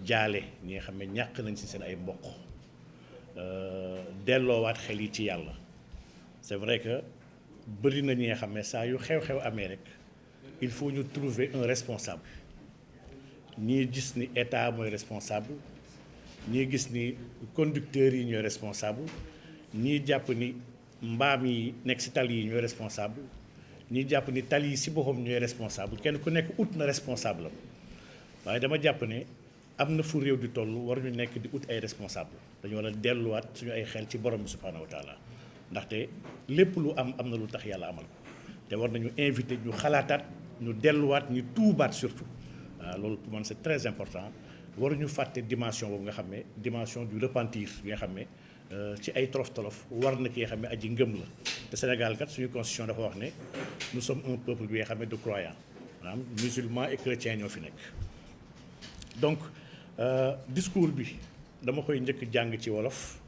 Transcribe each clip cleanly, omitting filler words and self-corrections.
jaale ñi nga xam ne ñàkk nañ ci seen ay mbokk delloowaat xel yi ci yàlla. C'est vrai que bëri na ñi nga xam ne saa yu xew-xew amee rek il faut ñu trouver un responsable ñii gis ni état mooy responsable ñii gis ni conducteurs yi ñooy responsable ñii jàpp ni mbaam yi nekk ci tali yi ñooy responsable ñii jàpp ni tali yi ci boppam ñooy responsable kenn ku nekk ut na responsable am waaye dama jàpp ne am na fu réew di toll war ñu nekk di ut ay responsable dañu war a delluwaat suñu ay xel ci borom bi subhanahu wa taala ndaxte lépp lu am na lu tax yàlla amal ko te war nañu invité ñu xalaataat ñu delluwaat ñu tuubaat surtout waaw loolu pour man c'est très important waruñu fàtte dimension boobu nga xam ne dimension du repentir bi nga xam ne ci ay tolof-tolof war na ki nga xam ne aji ngëm la te Sénégal kat suñu constitution dafa wax ne nous sommes un peuple bi nga xam ne de croyants maanaam musulmans et chrétiens ñoo fi nekk. donc discours bi dama koy njëkk jàng ci wolof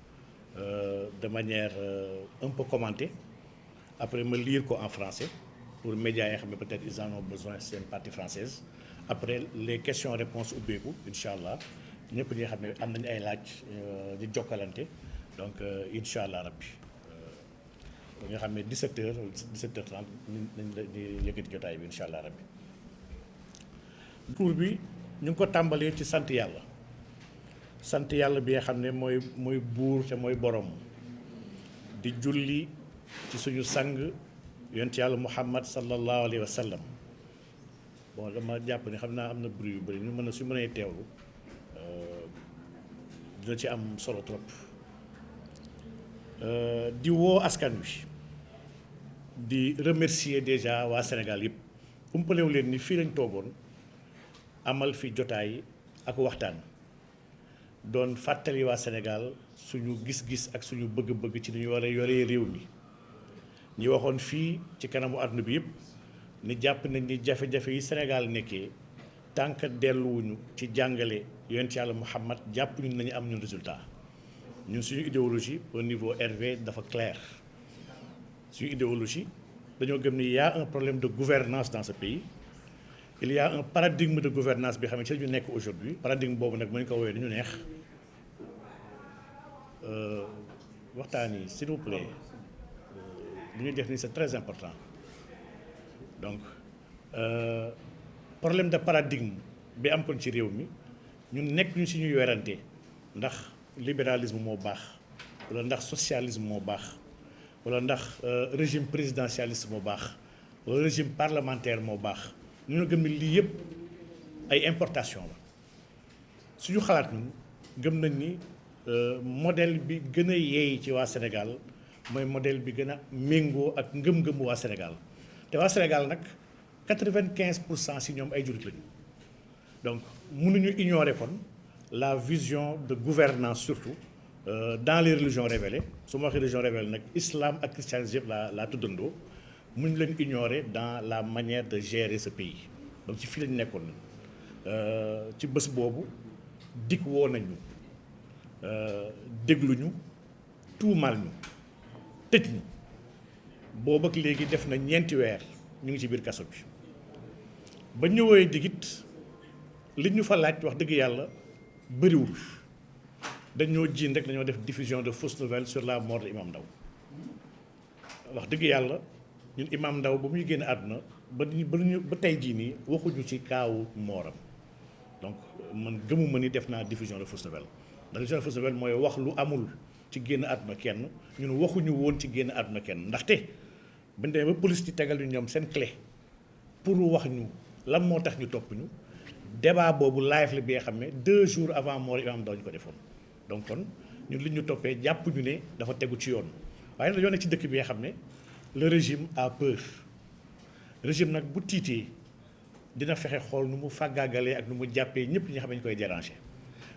de manière un peu commentée après ma lire ko en français pour médias yi nga xam ne peut-être ils en ont besoin seen partie française après les questions-réponses ubbeeku incha allah ñëpp ñi nga xam ne am nañu ay laaj di jokkalante donc incha allah rabbi nga xam ne 17h 17h30 nañ la di yëkkati jotaay bi incha allah rabbi. cours bi ñu ngi ko tàmbalee ci sant yàlla bi nga xam ne mooy buur te mooy borom di julli ci suñu sang yonent yàlla Muhammad sallallahu alayhi wa sallam. bon dama jàpp ni xam naa am na bruit yu bëri ñu mën a su mënee teewlu dina ci am solo trop di woo askan wi di remercier déjà waa Sénégal yëpp umpalewu leen ni fii lañ toogoon amal fi jotaay ak waxtaan doon fàttali waa Sénégal suñu gis-gis ak suñu bëgg-bëgg ci ni ñu war a yoree réew mi ñi waxoon fii ci kanamu àdduna bi yëpp ni jàpp nañ ni jafe-jafe yi Sénégal nekkee tant que delluwuñu ci jàngale yonent yàlla Muhammad jàpp ñun nañu am ñun résultat ñun suñu idéologie au niveau RV dafa clair suñu idéologie dañoo gëm ni y a un problème de gouvernance dans ce pays il y a un paradigme de gouvernance bi xam ne ci la ñu nekk aujourd'hui paradigme boobu nag mu ñu ko woowee dañu neex waxtaan yi s'il vous plaît li ñuy def ni c'est très important. donc problème de paradigme bi am kon ci réew mi ñun nekk ñu si ñuy werante ndax libéralisme moo baax wala ndax socialisme moo baax wala ndax régime présidentialiste moo baax wala régime parlementaire moo baax ñu gëm ni lii yëpp ay importation la suñu xalaat ñun gëm nañ ni modèle bi gën a yeey ci waa Sénégal mooy modèle bi gën a méngoo ak ngëm-ngëmu waa Sénégal. te waa Sénégal nag 95% si ñoom ay jullit lañu donc mënuñu ignorer kon la vision de gouvernance surtout dans les religions révélées su ma waxee religion révélée nag islam ak christianisme yëpp laa tuddandoo mënuñu leen ignorer dans la manière de gérer ce pays donc ci fii lañu nekkoon ci bés boobu dikk woo nañu dégluñu tuumaal ñu tëj ñu. boobu ak léegi def na ñeenti weer ñu ngi ci biir kaso bi ba ñëwee digit li ñu fa laaj wax dëgg yàlla bëriwul dañoo jiin rek dañoo def diffusion de fausses nouvelles sur la mort de Imam Ndao wax dëgg yàlla ñun Imam Ndao ba muy génn àdduna ba tey jii nii waxuñu ci kaawu mooram donc man gëmuma ni def naa diffusion de fausses nouvelles ndax diffusion de fausses nouvelles mooy wax lu amul ci génn àdduna kenn ñun waxuñu woon ci génn àdduna kenn ndaxte bañ demee ba police ci tegal ñu ñoom seen clé pour wax ñu lan moo tax ñu topp ñu débat boobu live la bi nga xam ne 2 jours avant mort Imam Ndao ñu ko defoon donc kon ñun li ñu toppee jàpp ñu ne dafa tegu ci yoon waaye dañoo nekk ci dëkk bi nga xam ne le régime a peur régime nag bu tiitee dina fexe xool nu mu fàggaagalee ak nu mu jàppee ñëpp ñi nga xam ne ñu koy déranger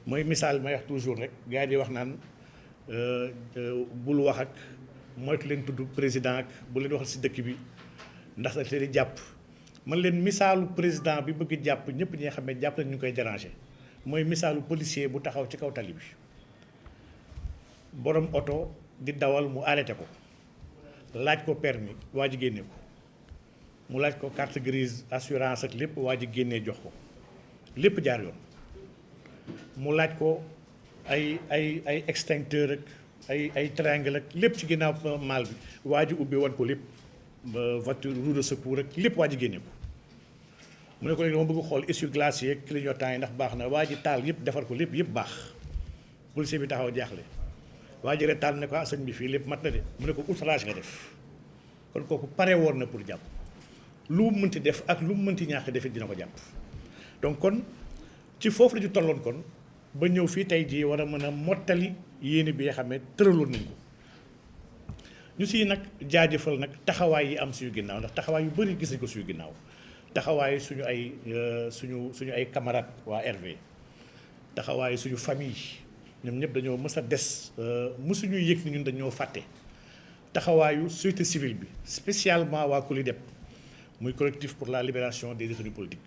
mooy misaal may wax toujours rek gars yi di wax naan bul wax ak moytu leen tudd président ak bu leen waxal ci dëkk bi ndax dañ leen di jàpp man leen misaalu président bi bëgg jàpp ñëpp ñi nga xam ne jàpp nañ ñu koy déranger mooy misaalu policier bu taxaw ci kaw tali bi borom oto di dawal mu arrêté ko laaj ko permis waa ji génne ko mu laaj ko carte grise assurance ak lépp waa ji génnee jox ko lépp jaar yoon mu laaj ko ay extincteur ak ay triangle ak lépp ci ginnaaw maal bi waa ji ubbi wan ko lépp voiture roue de secours ak lépp waa ji génne ko mu ne ko léegi dama bëgg xool essuie-glace yeeg clignotant yi ndax baax na waa ji taal yëpp defar ko lépp baax policier bi taxaw jaaxle waa ji taal ne ko sëñ bi fii lépp mat na de mu ne ko outrage nga def kon kooku pare woon na pour jàpp lu mu mënti def ak lu mu mënti ñàkk defit dina ko jàpp donc kon ci foofu la ñu tolloon kon ba ñëw fii tey jii war a mën a mottali yéene bi nga xam ne tëraloon nañ ko ñu si nag jaajëfal nag taxawaay yi am suñu ginnaaw ndax taxawaay yu bëri gis nañ ko suñu ginnaaw taxawaay suñu ay camarades waa RV taxawaay suñu famille ñoom ñëpp dañoo mës a des mësuñu yëg ni ñun dañoo fàtte taxawaayu société civile bi spécialement waa COLIDEP muy collectif pour la libération des détenus politiques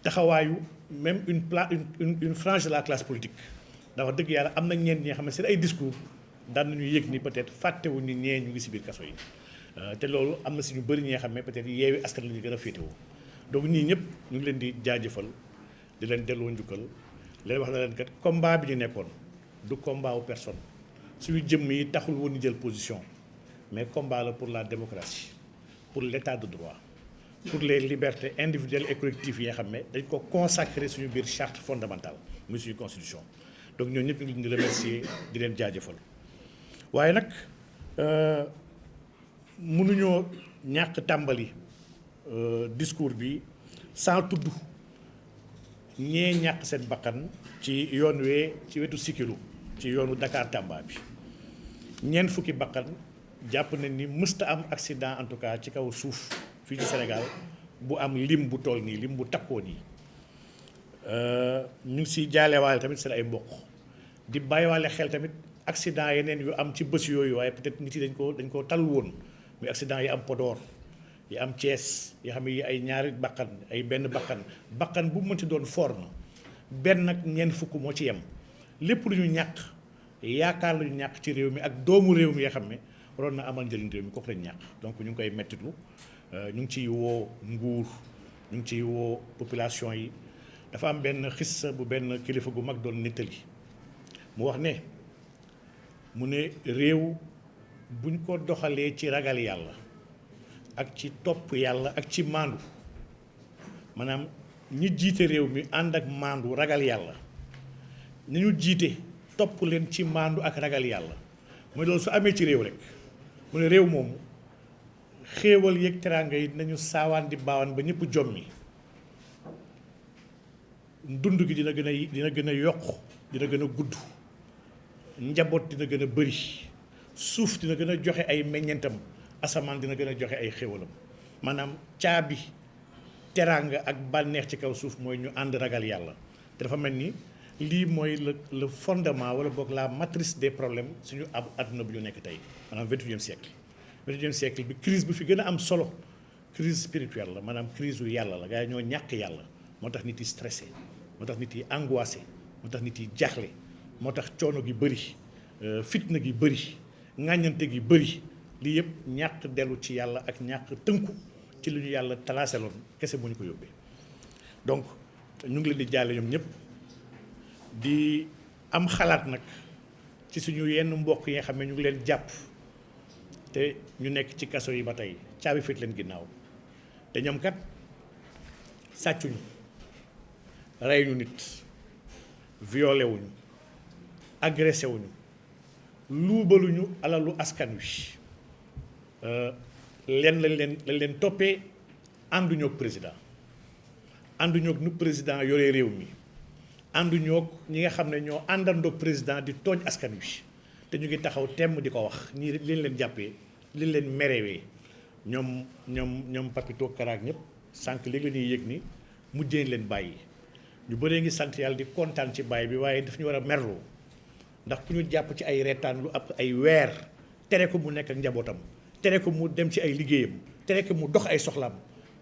taxawaayu même une frange de la classe politique ndax wax dëgg yàlla am na ñeen ñi nga xam ne seen ay discours daan nañu yëg ni peut-être fàttewu ni ñee ñu ngi si biir kaso yi te loolu am na si ñu bëri ñi nga xam ne peut-être yeewi askan la ñu gën a féetewoo donc ñii ñëpp ñu ngi leen di jaajëfal di leen delloo njukkal leen wax na leen kat combat bi ñu nekkoon du combat wu personne suñu jëmm yi taxul woon ñu jël position mais combat la pour la démocratie pour l'état de droit pour les libertés individuelles et collectives yi nga xam ne dañ ko consacrer suñu biir charte fondamentale muy suñu constitution donc ñooñu ñëpp ñu ngi leen di remercier di leen jaajëfal waaye nag mënuñoo ñàkk tàmbali discours bi sans tudd ñee ñàkk seen bakkan ci yoon wee ci wetu Sikilu ci yoonu Dakar Tamba bi ñeent fukki bakkan jàpp nañ ni mësta am accident en tout cas ci kaw suuf fii ci Sénégal bu am lim bu toll nii lim bu takkoo nii ñu ngi siy jaalewaale tamit seen ay mbokk di bàyyiwaale xel tamit accident yeneen yu am ci bés yooyu waaye peut-être nit yi dañ ko talul woon muy accident yi am Podor yi am Thiès yi xam ne yi ay ñaari bakkan ay benn bakkan bu mënti doon for na benn ak ñeent fukk moo ci yem lépp lu ñu ñàkk yaakaar lu ñu ñàkk ci réew mi ak doomu réew mi nga xam ne waroon na amal njëriñ réew mi kooku lañ ñàkk donc ñu ngi koy mettitlu ñu ngi ciy woo nguur ñu ngi ciy woo population yi dafa am benn xissa bu benn kilifa gu mag doon nettali mu wax ne mu ne réew buñ ko doxalee ci ragal yàlla ak ci topp yàlla ak ci maandu maanaam ñi jiite réew mi ànd ak maandu ragal yàlla ni ñu jiite topp leen ci maandu ak ragal yàlla mooy loolu su amee ci réew rek mu ne réew moomu xéewal yeeg teraanga yi dinañu saawaan di baawaan ba ñëpp jommi dund gi dina gën a yokk dina gën a gudd njaboot dina gën a bëri suuf dina gën a joxe ay meññentam asamaan dina gën a joxe ay xéwalam maanaam caabi teraanga ak bànneex ci kaw suuf mooy ñu ànd ragal yàlla te dafa mel ni lii mooy le fondement wala boog la matrice des problèmes suñu àdduna bu ñu nekk tey maanaam 21e siècle 21e siècle bi crise bu fi gën a am solo crise spirituelle la maanaam crise yu yàlla la gars yi ñoo ñàkk yàlla moo tax nit yi stressé moo tax nit yi angoissé moo tax nit yi jaaxle moo tax coono gi bëri fitna gi bëri ŋàññante gi bëri lii yëpp ñàkk dellu ci yàlla ak ñàkk tënku ci lu ñu yàlla talaaseloon kese bu ñu ko yóbbee donc ñu ngi leen di jaale ñoom ñëpp di am xalaat nag ci suñu yenn mbokk yi nga xam ne ñu ngi leen jàpp te ñu nekk ci kaso yi ba tey caabi fit leen ginnaaw te ñoom kat sàccuñu rey ñu nit violé wuñu agressé wuñu luubaluñu alalu askan wi lañ leen toppee ànduñoo ak président ànduñoo ak nu président yore réew mi ànduñoo ak ñi nga xam ne ñoo àndandoog président di tooñ askan wi te ñu ngi taxaw temm di ko wax ñii liñ leen jàppee liñ leen merewee ñoom Papito Karaak ñëpp sànq léegi la ñuy yëg ni mujjee leen bàyyi ñu bëree ngi sant yàlla di kontaan ci bàyyi bi waaye daf ñu war a merloo ndax ku ñu jàpp ci ay reetaan lu ab ay weer tere ko mu nekk ak njabootam tere ko mu dem ci ay liggéeyam tere ko mu dox ay soxlaam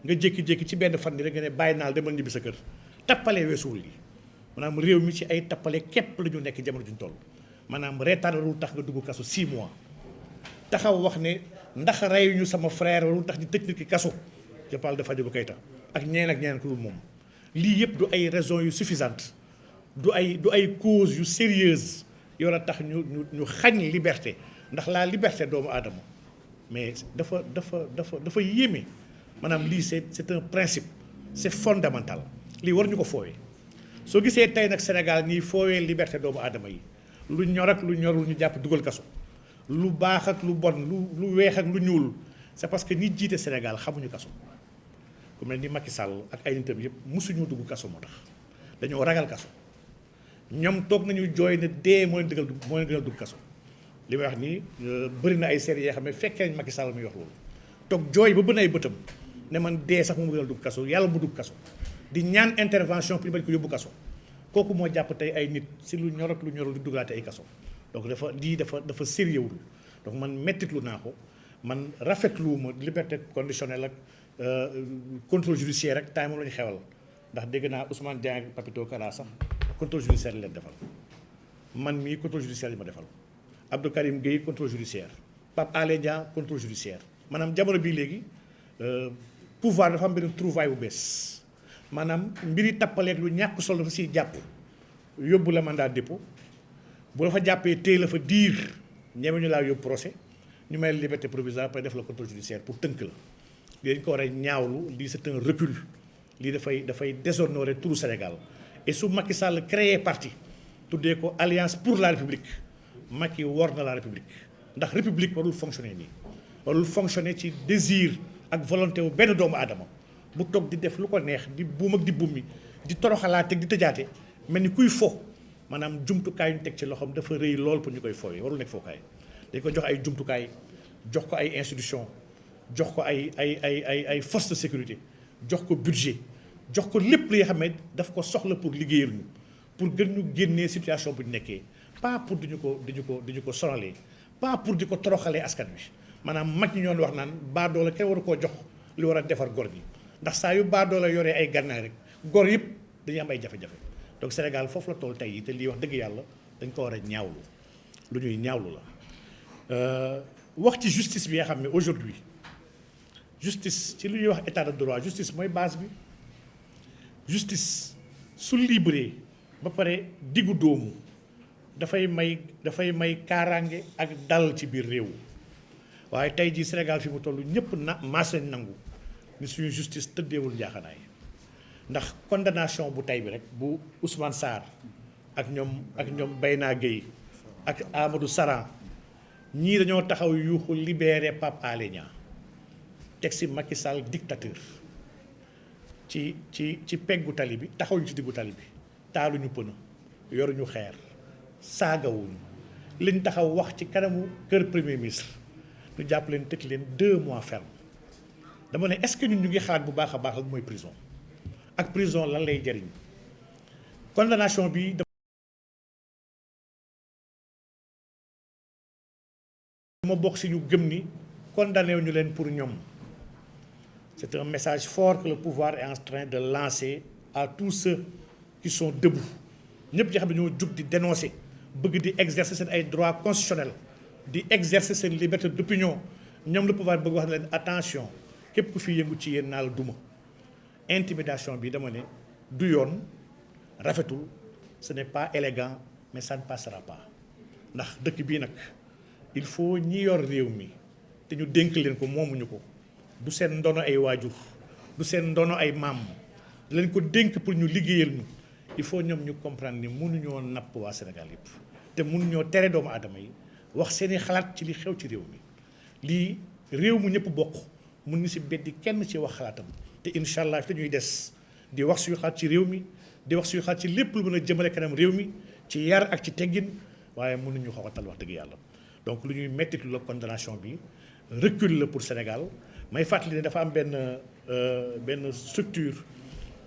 nga jékki-jékki ci benn fan ni rek nga ne bàyyi naal demal ñibbi sa kër tappale weesuwul yi maanaam réew mi ci ay tappale képp la ñu nekk jamono juñ toll maanaam reetaan warul tax nga dugg kaso 6 mois taxaw wax ne ndax reyuñu sama frère warul tax di tëj nit ki kaso je parle de Fadilou Keita ak ñeneen ku dul moom lii yëpp du ay raisons yu suffisantes du ay cause yu sérieuse yoo la tax ñu xañ liberté ndax la liberté doomu aadama mais dafa yéeme maanaam lii c'est un principe c'est fondamental lii war ñu ko foowee soo gisee tey nag Sénégal ñiy foowee liberté doomu aadama yi lu ñor ak lu ñorul ñu jàpp dugal kaso lu baax ak lu bon lu weex ak lu ñuul c'est parce que ñi jiite Sénégal xamuñu kaso ku mel ni Macky Sall ak ay nitam yëpp musuñu dugg kaso moo tax dañoo ragal kaso ñoom toog nañu jooy ne dee moo leen gënal dugg kaso li may wax nii bëri na ay séries yoo xam ne fekkee nañ Macky Sall muy wax loolu toog jooy ba bën ay bëtam ne man dee sax mu gënal dugg kaso yàlla mu dugg kaso di ñaan intervention pour ñu bañ ko yóbbu kaso kooku moo jàpp tey ay nit si lu ñor ak lu ñorul di dugalaate ay kaso donc dafa sérieux wul donc man mettitlu naa ko man rafetluwuma liberté conditionnelle ak contrôle judiciaire rek temps moom la ñu xewal ndax dégg naa Ousmane Dieng ak Papito Kara sax contrôle judiciaire leen defal man mii contrôle judiciaire yi ma defal Abdou Karim Gueye contrôle judiciaire Pape Alé Niang contrôle judiciaire maanaam jamono bii léegi pouvoir dafa am benn trouvaille bu bees maanaam mbiri tappaleeg lu ñàkk solo dafa siy jàpp yóbbu la mandat dépôt bu la fa jàppee téye la fa diir ñeme ñu laa yóbbu procès ñu may liberté provisoire après def la contrôle judiciaire pour tënk la lii dañ ko war a ñaawlu lii c'est un recul lii dafay déshonorer tout le Sénégal et su Macky Sall créé parti tuddee ko Alliance pour la République Macky wor na la République ndax République warul fonctionner nii warul fonctionner ci désir ak volonté wu benn doomu aadama bu toog di def lu ko neex di buum ak di bummi di toroxalaate di tëjaate mel ni kuy fo maanaam jumtukaay yu ñu teg ci loxoom dafa rëy lool pour ñu koy fooyee warul nekk fookaay dañ ko jox ay jumtukaay jox ko ay institution jox ko ay force de sécurité jox ko budget jox ko lépp li nga xam ne daf ko soxla pour liggéeyal ñu pour gën ñu génnee situation bu ñu nekkee pas pour di ñu ko sonalee pas pour di ko toroxalee askan wi maanaam mag ñi ñoon wax naan baadoola kenn waru koo jox li war a defar gor gi ndax saa yu baadoola yoree ay gànnaay rek gor yëpp dañuy am ay jafe-jafe donc Sénégal foofu la toll tey yi te lii wax dëgg yàlla dañ ko war a ñaawlu lu ñuy ñaawlu la wax ci justice bi nga xam ne aujourd'hui justice ci lu ñuy wax état de droit justice mooy base bi justice su libre ba pare diggu doomu dafay may kaaraange ak dal ci biir réew waaye tey jii Sénégal fi mu toll ñëpp maas nañ nangu ni suñu justice tëddeewul njaaxanaay ndax condamnation bu tey bi rek bu Ousmane Sarr ak ñoom Bayna Gueye ak Amadou Saran ñii dañoo taxaw yuuxu libéré Pape Alé Niang teg si Macky Sall dictateur ci peggu tali bi taxawuñu ci diggu tali bi taaluñu pëna yoruñu xeer saagawuñu liñ taxaw wax ci kanamu kër premier ministre ñu jàpp leen tëj leen 2 mois ferme dama ne est-ce que ñun ñu ngi xalaat bu baax a baax lan mooy prison ak prison lan lay jariñ condamnation bi dama bokk si ñu gëm ni condamné ñu leen pour ñoom c'est un message fort que le pouvoir est en train de lancer à tous ceux qui sont debout ñëpp ñi xam ne ñoo jug di dénoncer bëgg di exercer seen ay droits constitutionnels di exercer seen liberté d'opinion ñoom le pouvoir bëgg wax ne leen attention képp ku fi yëngu ci yéen naa la duma intimidation bi dama ne du yoon rafetul ce n'est pas élégant mais ça ne passera pas ndax dëkk bii nag il faut ñi yor réew mi te ñu dénk leen ko moomuñu ko du seen ndono ay waajur du seen ndono ay maam leen ko dénk pour ñu liggéeyal ñu il faut ñoom ñu comprendre ni mënuñoo napp waa Sénégal yëpp te mënuñoo tere doomu aadama yi wax seeni xalaat ci li xew ci réew mi lii réew mu ñëpp bokk mun ni si beddi kenn ci wax xalaatam te incha allah te ñuy des di wax suñu xalaat ci réew mi di wax suñu xalaat ci lépp lu mën a jëmale kanam réew mi ci yar ak ci teggin waaye mënuñu xoxatal wax dëgg yàlla donc lu ñuy mettitu la condamnation bi recul la pour Sénégal may fàttali ne dafa am benn structure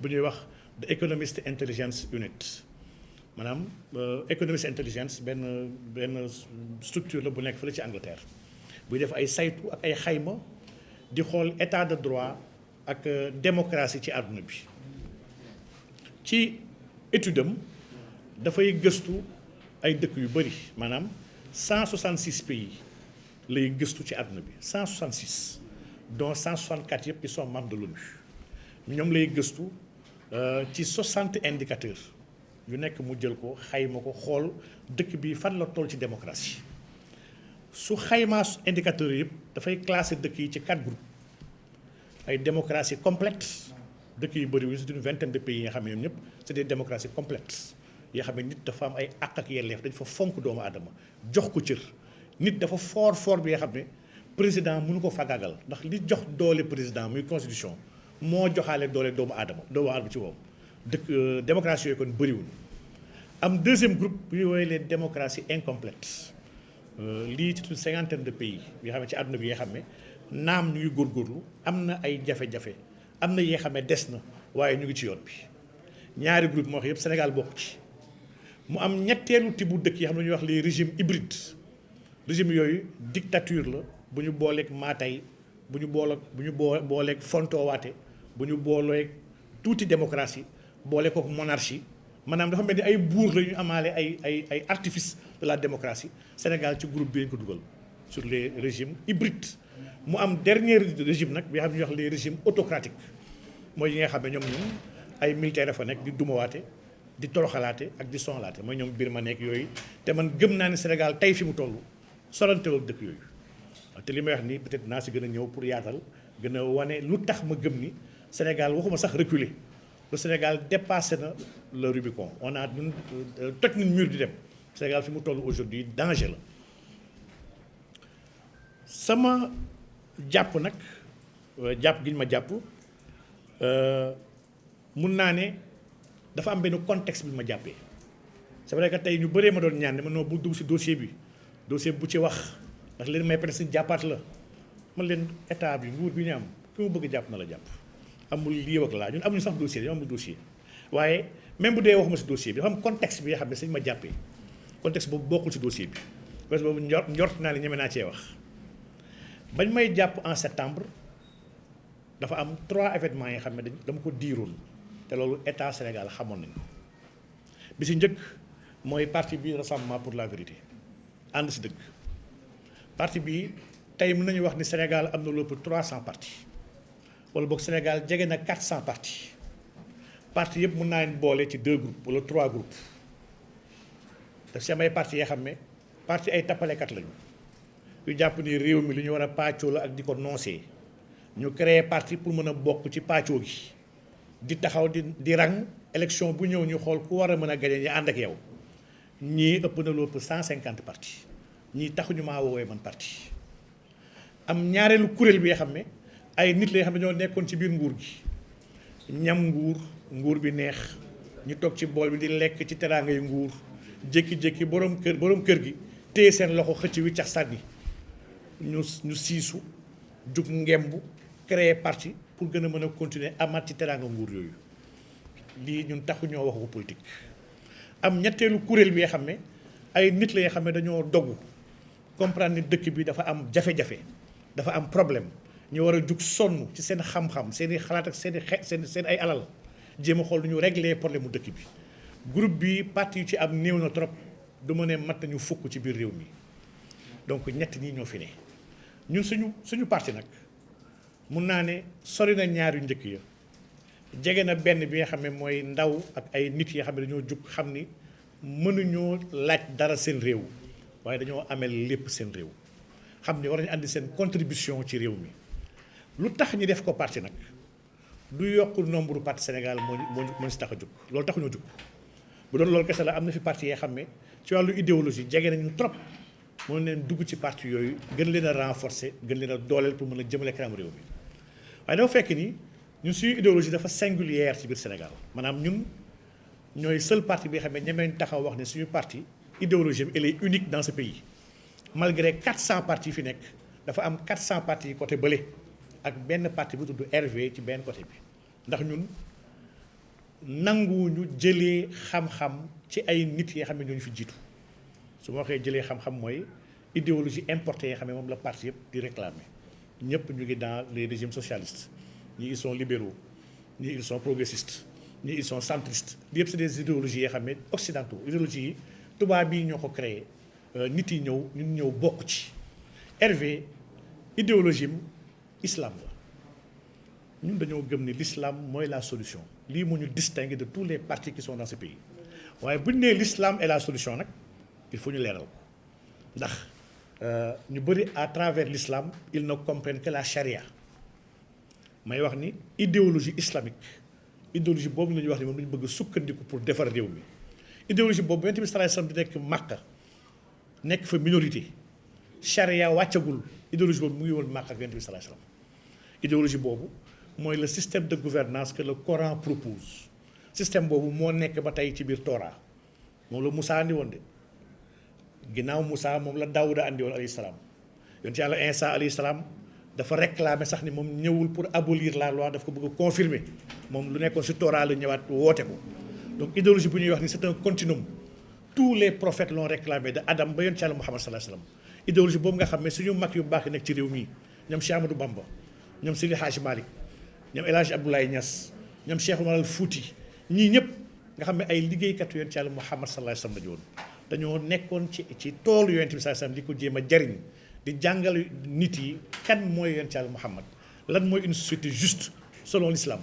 bu ñuy wax the Economist Intelligence Unit maanaam Economist Intelligence benn structure la bu nekk fële ci Angleterre buy def ay saytu ak ay xayma di xool état de droit ak démocratie ci àdduna bi ci étude am dafay gëstu ay dëkk yu bëri maanaam 166 pays lay gëstu ci àdduna bi 166 dont 164 yëpp ils sont membres de l'ONU ñoom lay gëstu ci 60 indicateurs yu nekk mu jël ko xayma ko xool dëkk bi fan la toll ci démocratie su xaymaa indicateurs yëpp dafay classer dëkk yi ci 4 groupes ay démocratie complète dëkk yu bëri yu c'est une vingtaine de pays yi nga xam ne ñoom ñëpp c'est des démocraties complètes yoo xam ne nit dafa am ay àq ak yelleef dañ fa fonk doomu aadama jox ko cër nit dafa fort bi nga xam ne président mënu ko fagaagal ndax li jox doole président muy constitution moo joxaale doole doomu aadama ci moom dëkk démocratie yooyu kon bëriwul am deuxième groupe yu woowee les démocraties incomplètes lii ci une cinquantaine de pays yoo xam ne ci àdduna bi nga xam ne naam ñu ngi góorgóorlu am na ay jafe-jafe am na yoo xam ne des na waaye ñu ngi ci yoon bi ñaari groupe moo wax yëpp Sénégal bokk ci mu am ñetteelu tibb dëkk yi xam ne ñuy wax les régimes hybrides régime yooyu dictature la bu ñu booleeg maatay bu ñu booleeg fontoowaate bu ñu booleeg tuuti démocratie boole kook monarchie maanaam dafa mel ni ay buur la ñu amaale ay artifice de la démocratie Sénégal ci groupe bi lañ ko dugal sur les régimes hybrides mu am dernier régime nag bi xam ne ñuy wax les régimes autocratiques mooy yi nga xam ne ñoom ay militaires fa nekk di dumawaate di toroxalaate ak di sonlaate mooy ñoom Birma nekk yooyu te man gëm naa ne Sénégal tey fi mu toll sorantewul dëkk yooyu te li may wax ni peut-être naa si gën a ñëw pour yaatal gën a wane lu tax ma gëm ni Sénégal waxuma sax reculer le Sénégal dépassé na le Rubicon on a ñun toj nañ mur di dem Sénégal fi mu toll aujourd'hui danger la sama jàpp nag jàpp gi ñu ma jàpp mun naa ne dafa am benn contexte bi ma jàppee c'est vrai que tey ñu bëree ma doon ñaan ne ma noo bu dugg si dossier bu ci wax ndax leen may presque jàppaat la man leen état bi nguur bi ñu am fi mu bëgg jàpp na la jàpp amul lii ak laa ñun amuñu sax dossier dañoo amul dossier waaye même bu dee waxuma si dossier bi dafa am contexte bi nga xam ne sañ ma jàppee contexte boobu bokkul si dossier bi parce que boobu njort naa ne ñeme naa cee wax bañ may jàpp en septembre dafa am 3 événements yi xam ne dama ko diiroon te loolu état Sénégal xamoon nañu bi si njëkk mooy parti bi Rassemblement pour la vérité ànd si dëgg parti bi tey mën nañu wax ni Sénégal am na lu ëpp 300 partis wala boog Sénégal jege na 400 partis parti yëpp mën naa leen boole ci 2 groupes wala 3 groupes daf si am ay partis yoo xam ne parti ay tappalekat lañu yu jàpp ni réew mi lu ñu war a pàccoo la ak di ko noosee ñu créé parti pour mën a bokk ci pàccoo gi di taxaw di rang élection bu ñëw ñu xool ku war a mën a gañe ñi ànd ak yow ñii ëpp na lu ëpp 150 partis ñii taxuñu maa woowee man parti am ñaareelu kuréel bi nga xam ne ay nit la yoo xam ne ñoo nekkoon ci biir nguur gi ñam nguur bi neex ñu toog ci bool bi di lekk ci teraanga yu nguur jékki-jékki borom kër gi téye seen loxo xëcc wi cax sànni ñu siisu jug ngemb créer parti pour gën a mën a continuer amaat ci teraanga nguur yooyu lii ñun taxuñoo wax ko politique. am ñetteelu kuréel bi nga xam ne ay nit la yoo xam ne dañoo dogu comprendre ni dëkk bi dafa am jafe-jafe dafa am problème ñu war a jug sonn ci seen xam-xam seen i xalaat ak seen ay alal jéem a xool nu ñu régler problème mu dëkk bi. groupe bi parti yu ci am néew na trop du ma ne mat nañu fukk ci biir réew mi donc ñett ñi ñoo fi ne ñun suñu parti nag mun naa ne sori na ñaar yu njëkk ya jege na benn bi nga xam ne mooy ndaw ak ay nit yi nga xam ne dañoo jug xam ni mënuñoo laaj dara seen réew waaye dañoo amel lépp seen réew xam ni war nañu andi seen contribution ci réew mi lu tax ñi def ko parti nag du yokk nombre parti Sénégal moo si tax a jug loolu taxuñoo jug bu doon loolu kese la am na fi parti yoo xam ne ci wàllu idéologie jege nañu trop mën leen dugg ci parti yooyu gën leen a renforcer gën leen a dooleel pour mën a jëmale kanam réew mi waaye dafa fekk ni ñun suñu idéologie dafa singulière ci biir Sénégal maanaam ñun ñooy seul parti bi nga xam ne ñemeen taxaw wax ne suñu parti idéologie bi elle est unique dans ce pays malgré 400 partis fi nekk dafa am 400 partis côté bële ak benn parti bu tudd RV ci benn côté bi ndax ñun nanguwuñu jëlee xam-xam ci ay nit yi nga xam ne ñooñu fi jiitu su ma waxee jëlee xam-xam mooy idéologie importée yi nga xam ne moom la parti yëpp di réclamer ñëpp ñu ngi dans les régimes socialistes ñii ils sont libéraux ñii ils sont progressistes ñii ils sont centristes li yëpp c'est des idéologies yoo xam ne occidentaux idéologie yi tubaab bii ñoo ko créé nit yi ñëw ñun ñëw bokk ci RV idéologie am islam la ñun dañoo gëm ni l'islam mooy la solution lii moo ñu distinguer de tous les partis qui sont dans ce pays waaye bu ñu nee l'islam est la solution nag il faut ñu leeral ko ndax ñu bëri à travers l'islam ils ne comprennent que la charia may wax ni idéologie islamique idéologie boobu la ñuy wax ni moom la ñu bëgg sukkandiku pour defar réew mi idéologie boobu Yonent bi sallallahu alayhi wasallam di nekk Makka nekk fa minorité charia wàccagul idéologie boobu mu ngi woon Makka ak Yonent bi sallallahu alayhi wasallam idéologie boobu mooy le système de gouvernance que le Coran propose système boobu moo nekk ba tey ci biir Torah moom la Moussa andi woon de ginnaaw Moussa moom la Daouda andi woon alayhi salaam yonent yàlla Isa alayhi salaam dafa réclamer sax ni moom ñëwul pour abolir la loi daf ko bëgg a confirmer moom lu nekkoon si Torah la ñëwaat woote ko donc idéologie bu ñuy wax ni c'est un continuum tous les prophètes l'ont réclamé de Adam ba yonent yàlla Muhammad sallallahu alayhi wasallam idéologie boobu nga xam ne suñu mag yu baax yi nekk ci réew mi ñoom Cheikh Amadou Bamba ñoom Seydi Hadji Malick ñoom El Hadji Abdoulaye Niass ñoom Cheikh Oumar Al Fouti ñii ñëpp nga xam ne ay liggéeykat yonent yàlla Muhammad sallallahu alayhi wasallam la woon dañoo nekkoon ci toolu yonent bi sallallahu alayhi wasallam di ko jéem a jariñ di jàngal nit yi kan mooy yonent yàlla Muhammad lan mooy une société juste selon l'islam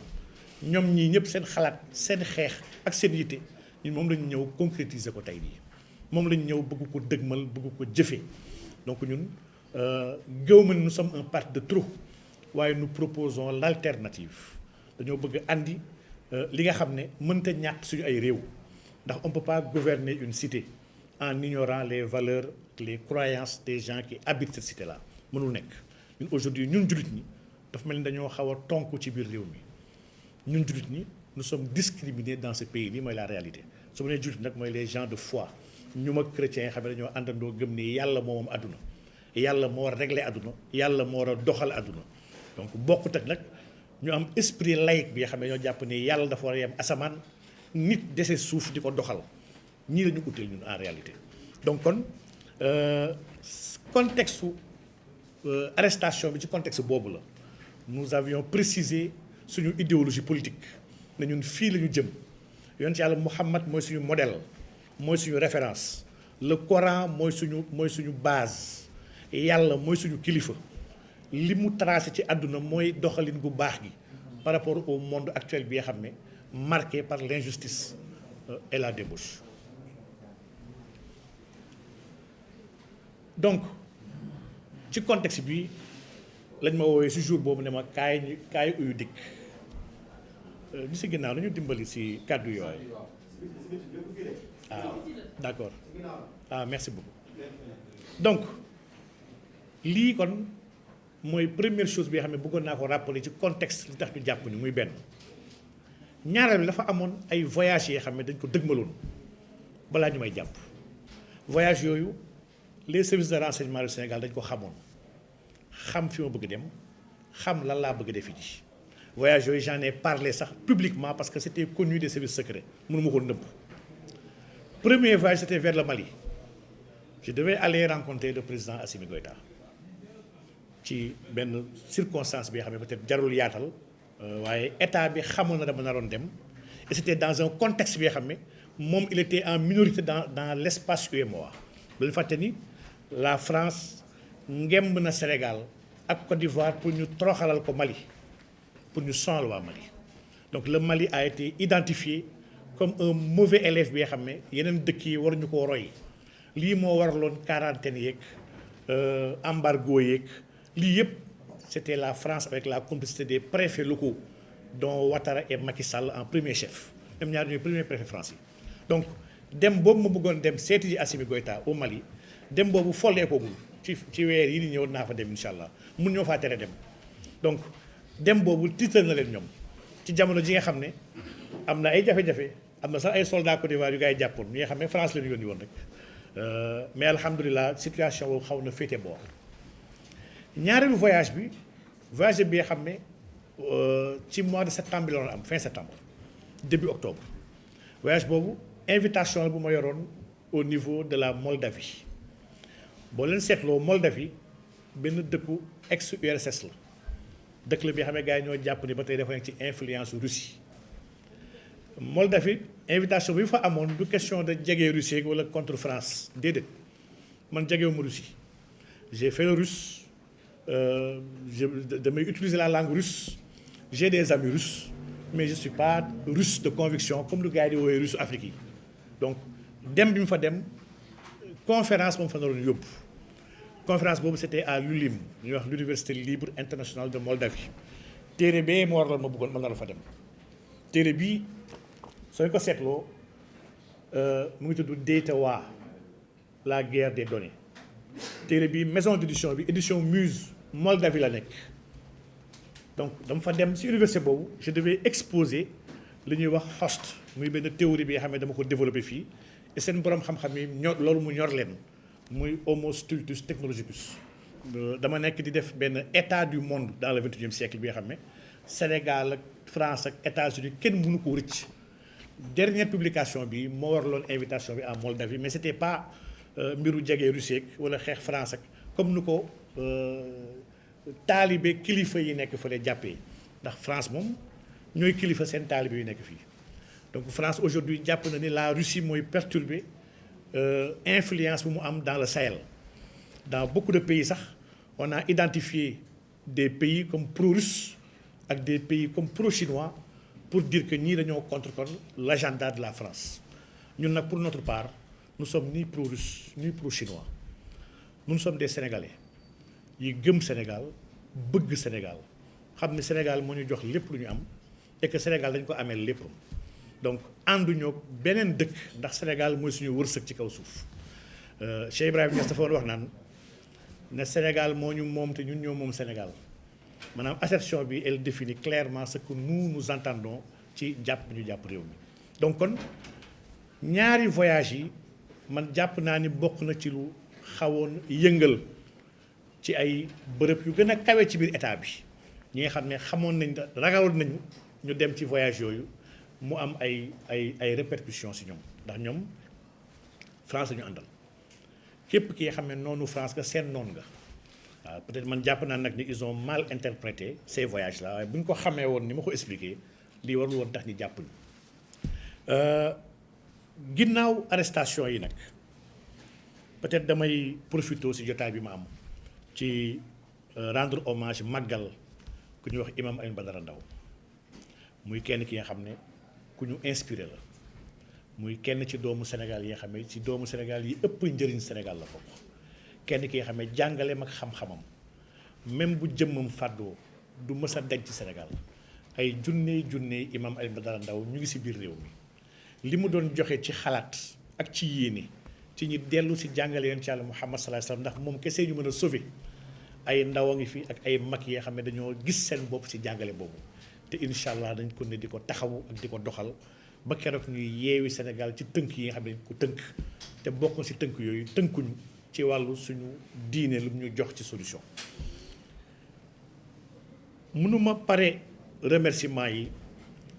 ñoom ñii ñëpp seen xalaat seen xeex ak seen yitte ñun moom la ñu ñëw concrétiser ko tey nii moom la ñu ñëw bëgg ko dëgmal bëgg ko jëfee donc ñun gëw ma nous sommes un parti de trop waaye nous proposons l'alternative dañoo bëgg andi li nga xam ne mënta ñàkk suñu ay réew ndax on peut pas gouverner une cité en ignorant les valeurs les croyances des gens qui habitent cette cité là mënul nekk ñun aujourd'hui ñun jullit ñi dafa mel ni dañoo xaw a tonk ci biir réew mi ñun jullit ñi nous sommes discriminés dans ce pays lii mooy la réalité su ma nee jullit nag mooy les gens de foi ñu mag chrétiens yi xam ne dañoo àndandoo gëm ni yàlla moo moom àdduna yàlla moo war a régler àdduna yàlla moo war a doxal àdduna donc bokkut ak nag ñu am esprit laïque bi nga xam ne ñoo jàpp ni yàlla dafa war a yem asamaan nit dese suuf di ko doxal ñii la ñu utile ñun en réalité donc kon contexte arrestation bi ci contexte boobu la nous avions précisé suñu idéologie politique ne ñun fii la ñu jëm yonent yàlla Muhammad mooy suñu modèle mooy suñu référence le Coran mooy suñu base yàlla mooy suñu kilifa li mu tracé ci àdduna mooy doxalin gu baax gi par rapport au monde actuel bi nga xam ne marqué par l'injustice et la débauche donc ci contexte bi lañ ma woowee si jour boobu ne ma kaay uyu dikk ñu si ginnaaw nañu dimbali si kàddu yooyu d'accord merci beaucoup donc lii kon mooy première chose bi nga xam ne bëggoon naa ko rappeler ci contexte li tax ñu jàpp ni muy benn ñaareel bi dafa amoon ay voyages yi xam ne dañ ko dëgmaloon balaa ñu may jàpp voyage yooyu les services de renseignement du Sénégal dañ ko xamoon xam fi ma bëgg dem xam lan laa bëgg defi ji voyage yooyu j'en ai parlé sax publiquement parce que c'était connu des services secrets mënu ma ko nëbb premier voyage c'était vers le Mali je devais aller rencontrer le président Assimi Goïta ci benn circonstance bi nga xam ne peut-être jarul yaatal waaye état bi xamoon na dama naroon dem et c'était dans un contexte bi nga xam ne moom il était en minorité dans l'espace UEMOA lu ñu fàtte ni la France ngemb na Sénégal ak Côte d'Ivoire pour ñu toroxalal ko Mali pour ñu sonal waa Mali donc le Mali a été identifié comme un mauvais élève bi nga xam ne yeneen dëkk yi waruñu koo roy lii moo waraloon quarantaine yeeg embargo yeeg lii yëpp c'était la France avec la complicité des préfets locaux dont Ouattara et Macky Sall en premier chef même ñaar ñooy premier préfet français donc dem boobu ma bëggoon dem seeti ji Assimi Goïta au Mali dem boobu folleekoogul ci weer yi di ñëw naa fa dem incha allah mun ñoo faa tere dem donc dem boobu tiital na leen ñoom ci jamono ji nga xam ne am na ay jafe-jafe am na sax ay soldats Côte d'Ivoire yu gars yi jàppoon ñi nga xam ne France la ñu yónni woon rek mais alhamdulilah situation boobu xaw na féete boor ñaareelu voyage bi nga xam ne ci mois de septembre bi la doon am fin septembre début octobre voyage boobu invitation la bu ma yoroon au niveau de la Moldavie boo leen seetloo Moldavie benn dëkku ex-URSS la dëkk la bi xam ne gars yi ñoo jàpp ni ba tey dafa nekk ci influence Russie Moldavie invitation bi fa amoon du question de jege Russie wala contre France déedéet man jegewuma Russie j'ai fait le russe damay utiliser la langue russe j'ai des amis russes mais je suis pas russe de conviction comme lu gars yi di woowee russe Afrique yi donc dem bi mu fa dem conférence moom fa naroon yóbbu conférence boobu c'était à l'ULIM ñuy wax l'université libre internationale de Moldavie téere bee moo waraloon ma bëggoon ma nar fa dem téere bii soo ko seetloo mu ngi tudd Datawa la guerre des données téere bii maison d'édition bi édition Muse Moldavie la nekk donc dama fa dem ci université boobu je devais exposer li ñuy wax host muy benn théorie bi nga xam ne dama ko développé fii et seen borom xam-xam yi ñor loolu mu ñor leen muy Homo stultus technologicus dama nekk di def benn état du monde dans le 21e siècle bi nga xam ne Sénégal ak France ak États-Unis kenn mënu ko rëcc dernière publication bi moo waraloon invitation bi à Moldavie mais c'était pas mbiru jege Russie wala xeex France ak comme nu ko taalibe kilifa yi nekk fële jàppee ndax France moom ñooy kilifa seen taalibe yu nekk fii donc France aujourd'hui jàpp na ni la Russie mooy perturber influence bu mu am dans le Sahel dans beaucoup de pays sax on a identifié des pays comme pro-russe ak des pays comme pro-chinois pour dire que ñii dañoo contre kon l'agenda de la France ñun nag pour notre part nous sommes ni pro-russe ni pro-chinois nous sommes des Sénégalais yi gëm Sénégal bëgg Sénégal xam ne Sénégal moo ñu jox lépp lu ñu am et que Sénégal dañ ko amee lépp donc ànduñoo beneen dëkk ndax Sénégal mooy suñu wërsëg ci kaw suuf Cheikh Ibrahima Niass dafa woon wax naan ne Sénégal moo ñu moom te ñun ñoo moom Sénégal maanaam assertion bi elle définit clairement ce que nous entendons ci jàpp ñu jàpp réew mi donc kon ñaari voyage yi man jàpp naa ni bokk na ci lu xawoon yëngal ci ay bërëb yu gën a kawe ci biir état bi ñi nga xam ne xamoon nañ ragaloon nañu ñu dem ci voyage yooyu mu am ay répercussions ci ñoom ndax ñoom France la ñu àndal képp ki nga xam ne noonu France nga seen noonu nga waaw peut-être man jàpp naa nag ni ils ont mal interprété ces voyages là waaye bu ñu ko xamee woon ni ma ko expliqué lii warul woon tax ñu jàpp ñu ginnaaw arrestation yi nag peut-être damay profité ci jotaay bi ma am ci rendre hommage màggal ku ñuy wax imam Alioune Badara Ndao muy kenn ki nga xam ne ku ñu inspiré la muy kenn ci doomu Sénégal yi nga xam ne ci doomu Sénégal yi ëpp njëriñ Sénégal la bokk kenn ki nga xam ne jàngaleem ak xam-xamam même bu jëmmam fàddoo du mës a denc ci Sénégal ay junney imam Alioune Badara Ndao ñu ngi ci biir réew mi li mu doon joxe ci xalaat ak ci yéene ci ñi dellu ci jàngale yoon ci Yàlla Muhammad sallallahu alayhi wasallam ndax moom kese ñu mën a sauver ay ndaw a ngi fi ak ay mag yoo xam ne dañoo gis seen bopp ci jàngale boobu te incha allah dañ ko ne di ko taxawu ak di ko doxal ba keroog ñuy yeewi Sénégal ci tënk yi nga xam ne dañ ko tënk te bokk ci tënk yooyu tënkuñu ci wàllu suñu diine lu ñu jox ci solution. mënuma pare remerciement yi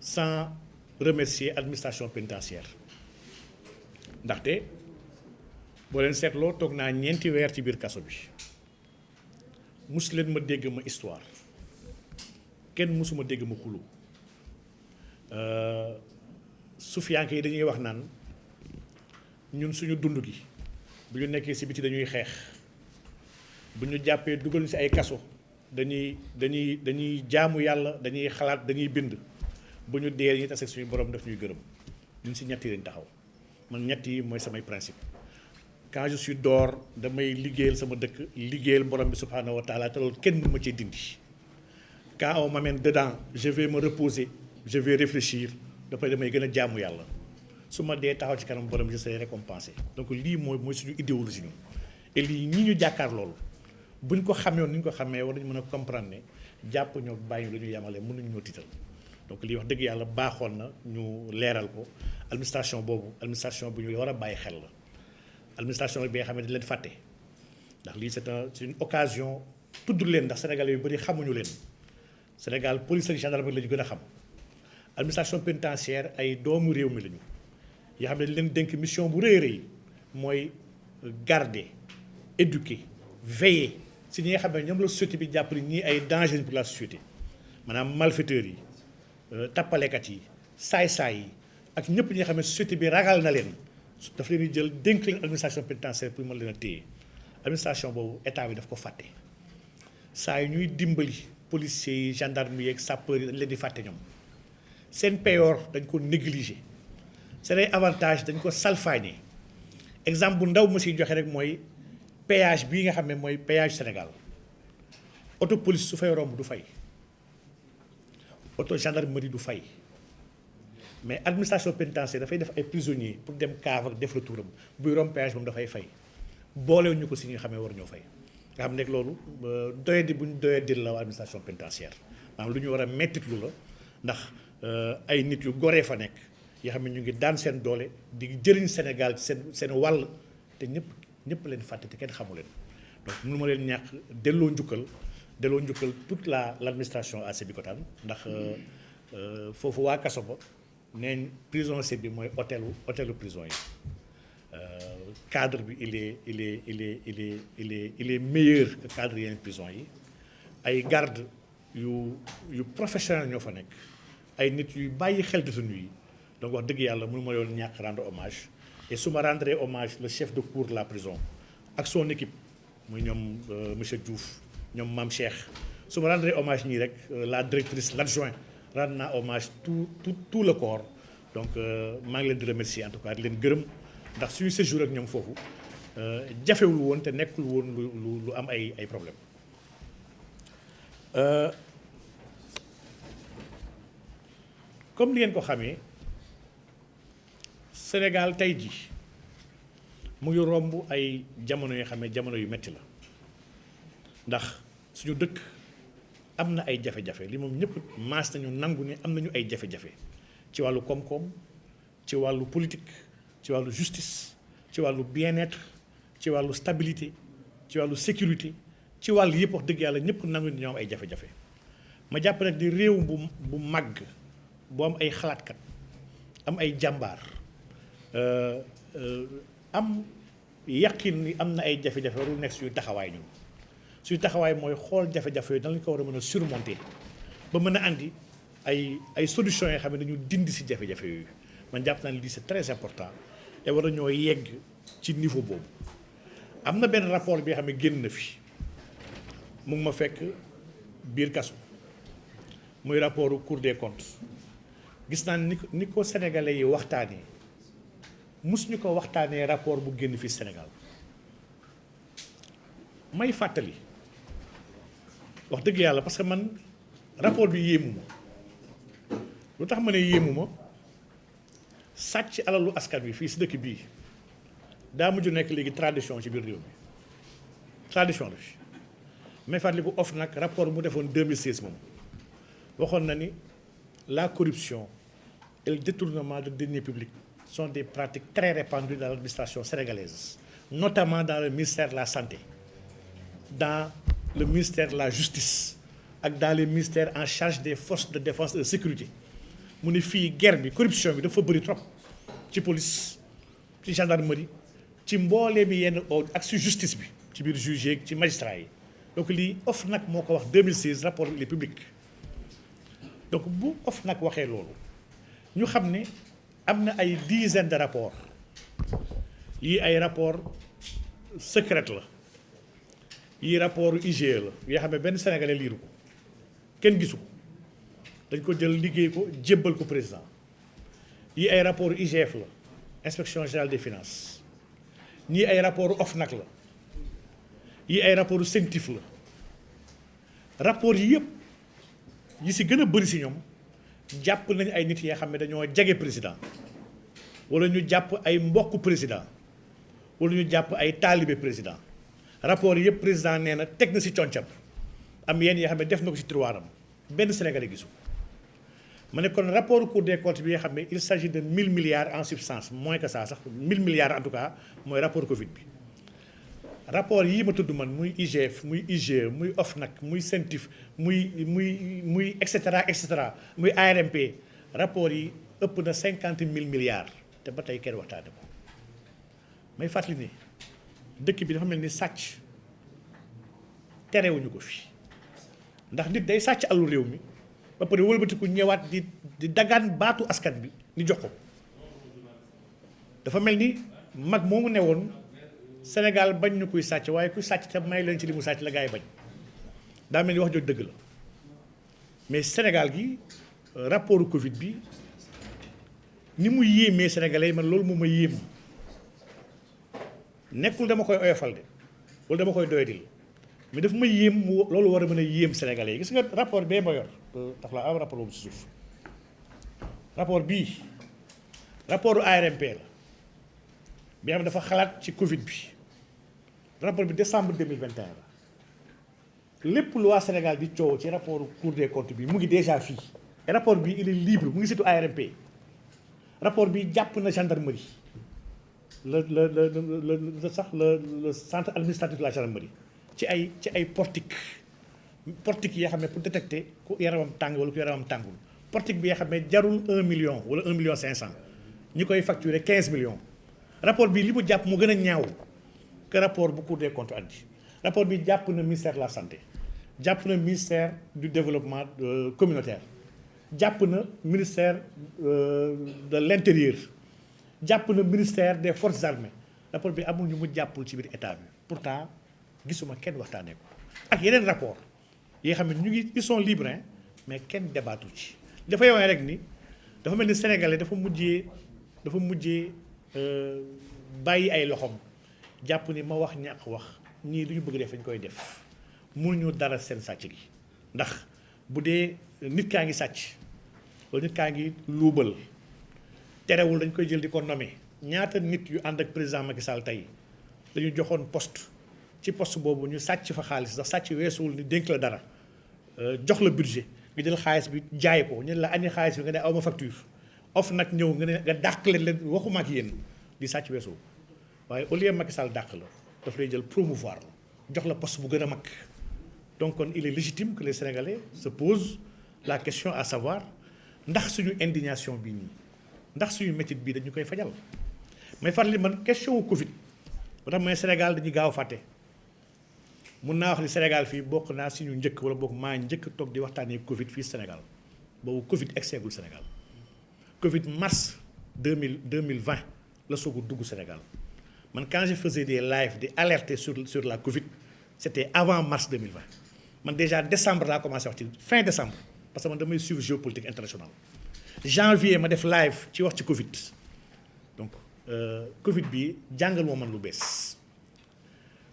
sans remercier administration pénitentiaire ndaxte boo leen seetloo toog naa ñeenti weer ci biir kaso bi musu leen ma dégg ma histoire kenn musuma dégg ma xulu sufiyanke yi dañuy wax naan ñun suñu dund gi bu ñu nekkee ci biti dañuy xeex bu ñu jàppee dugal ñu ci ay kaso dañuy jaamu yàlla dañuy xalaat dañuy bind bu ñu dee ñu tase suñu borom daf ñuy gërëm ñun ci ñett yi lañ taxaw man ñett yi mooy samay principe quand je suis dehors damay liggéeyal sama dëkk liggéeyal borom bi subhanahu wa taala te loolu kenn mënu ma cee dindi quand on m'amène dedans je vais me reposer je vais réfléchir dafay damay gën a jaamu yàlla su ma dee taxaw ci kanam borom je serai récompensé donc lii mooy suñu idéologie ñu et lii ñi ñu jàkkaar loolu buñ ko xamee ni ñu ko xamee war nañu mën a comprendre ne jàpp ñoo bàyyi lu ñu yemale mënuñu ñoo tiital donc lii wax dëgg yàlla baaxoon na ñu leeral ko administration boobu administration bu ñu war a bàyyi xel la administration bi nga xam ne dañ leen fàtte ndax lii c'est une occasion tudd leen ndax sénégalais yu bëri xamuñu leen Sénégal police ak gendarmerie la ñu gën a xam administration pénitentiaire ay doomu réew mi lañu yoo xam ne leen dénk mission bu rëy rëy mooy garder éduquer veiller si ñi nga xam ne ñoom la société bi jàpp ni ñii ay danger pour la société maanaam malfaiteurs yi tappalekat yi saay-saay yi ak ñëpp ñi nga xam ne société bi ragal na leen daf leen di jël dénk leen administration pénitentiaire pour mën leen a téye administration boobu état bi daf ko fàtte saa yu ñuy dimbali policiers yi gendarmes yi ak sapeurs yi dañ leen di fàtte ñoom seen payoor dañ ko négliger seen ay avantage dañ ko salfaañe. exemple bu ndaw ma siy joxe rek mooy péage bii nga xam ne mooy péage Sénégal auto police su fay romb du fay auto gendarmerie du fay mais administration pénitentiaire dafay def ay prisonniers pour dem kaaf ak def retouram buy romb péage moom dafay fay boolewuñu ko si ñi nga xam ne war ñoo fay nga xam ne loolu doyadi bu ñu doyadil la administration pénitentiaire maanaam lu ñu war a mettitlu la ndax ay nit yu goree fa nekk yoo xam ne ñu ngi daan seen doole di jëriñ Sénégal seen wàll te ñëpp leen fàtte te kenn xamu leen donc mënu ma leen ñàkk delloo njukkal toute l'administration à Sébikotane ndax foofu waa kaso ba neeñ prison Sébi mooy hôtelu prison yi cadre bi il est meilleur que cadre yeneen prison yi ay garde yu professionnel ñoo fa nekk ay nit yuy bàyyi xel détenu yi donc wax dëgg yàlla mënu ma yoon ñàkk rendre hommage et su ma rendre hommage le chef de cour de la prison ak son équipe muy ñoom monsieur Diouf ñoom Mame Cheikh su ma rendre hommage ñii rek la directrice l'adjoint rendre naa hommage tout le corps donc maa ngi leen di remercier en tout cas di leen gërëm ndax suñu séjour ak ñoom foofu jafewul woon te nekkul woon lu am ay problème comme ni ngeen ko xamee Sénégal tey jii mu ngi romb ay jamono yoo xam ne jamono yu metti la ndax suñu dëkk am na ay jafe-jafe li moom ñëpp maas nañu nangu ne am nañu ay jafe-jafe ci wàllu koom-koom ci wàllu politique ci wàllu justice ci wàllu bien-être ci wàllu stabilité ci wàllu sécurité ci wàllu yëpp wax dëgg yàlla ñëpp nangu ne ñoo am ay jafe-jafe ma jàpp nag di réew bu màgg bu am ay xalaatkat am ay jàmbaar am yaqin ni am na ay jafe-jafe warul nekk suñu taxawaay ñun suñu taxawaay mooy xool jafe-jafe yooyu nan lañu ko war a mën a surmonter ba mën a andi ay solutions yoo xam ne dañu dindi si jafe-jafe yooyu man jàpp naa ne lii c'est très important te war nañoo yegg ci niveau boobu. am na benn rapport bi nga xam ne génn na fi mu ngi ma fekk biir kasu muy rapport Cour des comptes gis naa ni ko sénégalais yi waxtaanee musuñu ko waxtaanee rapport bu génn fii Sénégal may fàttali wax dëgg yàlla parce que man rapport bi yéemu ma lu tax ma ne yéemu ma sàcc alalu askan wi fii si dëkk bii daa mujj nekk léegi tradition ci biir réew mi tradition la fi may fàttali bu OFNAC rapport mu defoon 2016 moom waxoon na ni la corruption et le détournement de deniers publics sont des pratiques très répandues dans l'administration sénégalaise, notamment dans le ministère de la Santé, dans le ministère de la Justice et dans les ministères en charge des forces de défense et de sécurité. mu ne fii guerre bi corruption bi dafa bëri trop ci police ci gendarmerie ci mboolee mi yenn ak ci justice bi ci biir juge ci magistrat yi donc lii OFNAC moo ko wax 2016 rapport bi il est public donc bu OFNAC waxee loolu ñu xam ne am na ay dizaines de rapports yii ay rapport secret la yii rapport IGE la yoo xam ne benn sénégalais liiru ko kenn gisu ko dañ ko jël liggéey ko jébbal ko président yii ay rapport IGF la inspection générale des finances ñii ay rapport OFNAC la yii ay rapport CENTIF la rapport yi yëpp yi si gën a bëri si ñoom jàpp nañu ay nit yoo xam ne dañoo jege président wala ñu jàpp ay mbokk président wala ñu jàpp ay taalibe président rapport yi yëpp président nee na teg na si concam am yenn yoo xam ne def na ko si tiroiram benn sénégalais gisu ma ne kon rapport Cour des comptes bi nga xam ne il s'agit de 1000 milliards en substance moins que ça sax 1000 milliards en tout cas mooy rapport Covid bi rapport yii ma tudd man muy IGF muy IGE muy OFNAC muy CENTIF muy et cetera muy ARMP rapport yi ëpp na 50 000 milliards te ba tey kenn waxtaane ko may fàttali ni dëkk bi dafa mel ni sàcc terewuñu ko fi ndax nit day sàcc àllu réew mi ba pare wëlbatiku ñëwaat di dagaan baatu askan bi ni jox ko dafa mel ni mag moomu ne woon Sénégal bañ ñu kuy sàcc waaye kuy sàcc te may leen ci li mu sàcc la gaa yi bañ daa mel ni wax jooju dëgg la mais Sénégal gi rapport Covid bi ni mu yéemee sénégalais man loolu moo ma yéem nekkul dama koy oyofal de wala dama koy doyadil mais daf ma yéem mu loolu war a mën a yéem sénégalais yi gis nga rapport bee ma yor tax la am rapport boobu si suuf rapport bii rapportu ARMP la bi am dafa xalaat ci Covid bi rapport bi décembre 2021 la lépp lu waa Sénégal di coow ci rapport Cour des comptes bi mu ngi déjà fii et rapport bi il est libre mu ngi surtout ARMP rapport bi jàpp na gendarmerie le centre administratif de la gendarmerie ci ay portique yi nga xam ne pour détecter ku yaramam tàng wala ku yaramam tàngul portique bi nga xam ne jarul 1 million wala 1 million 500 ñi koy facturer 15 millions rapport bi li mu jàpp mu gën a ñaaw que rapport bu Cour des comptes andi rapport bi jàpp na ministère de la santé jàpp na ministère du développement communautaire jàpp na ministère de l'intérieur jàpp na ministère des forces armées rapport bi amul ñu mu jàppul ci biir état bi pourtant gisuma kenn waxtaanee ko ak yeneen rapport yi nga xam ne ñu ngi ils sont libres mais kenn débattu ci dafa yowee rek ni dafa mel ni sénégalais dafa mujjee bàyyi ay loxoom jàpp ni ma wax ñàkk wax ñii lu ñu bëgg def dañ koy def mënuñu dara seen sàcc gi ndax bu dee nit kaa ngi sàcc wala nit kaa ngi luubal terewul dañ koy jël di ko nommer ñaata nit yu ànd ak président Macky Sall tey dañu joxoon poste ci poste boobu ñu sàcc fa xaalis ndax sàcc weesuwul ni dénk la dara jox la budget nga jël xaalis bi jaay ko ñu la ani xaalis bi nga ne aw ma facture of nag ñëw nga ne nga dàq leen waxuma ak yéen di sàcc weesuwul waaye au lieu Macky Sall dàq la daf lay jël promouvoir la jox la poste bu gën a mag donc kon il est légitime que les Sénégalais se posent la question à savoir ndax suñu indignation bi nii ndax suñu métit bii dañu koy fajal may farli man question wu Covid ba tax mooy Sénégal dañuy gaaw a fàtte mun naa wax ni Sénégal fii bokk naa suñu njëkk wala bokk maa njëkk toog di waxtaanee Covid fii Sénégal boobu Covid egseegul Sénégal Covid mars 2020 la soog a dugg Sénégal man quand je faisais des lives di alerter sur la Covid c'était avant mars 2020 man déjà décembre laa commencé wax ci fin décembre parce que man damay suivre géopolitique internationale janvier ma def live ci wax ci Covid donc Covid bi jàngal moo man lu bees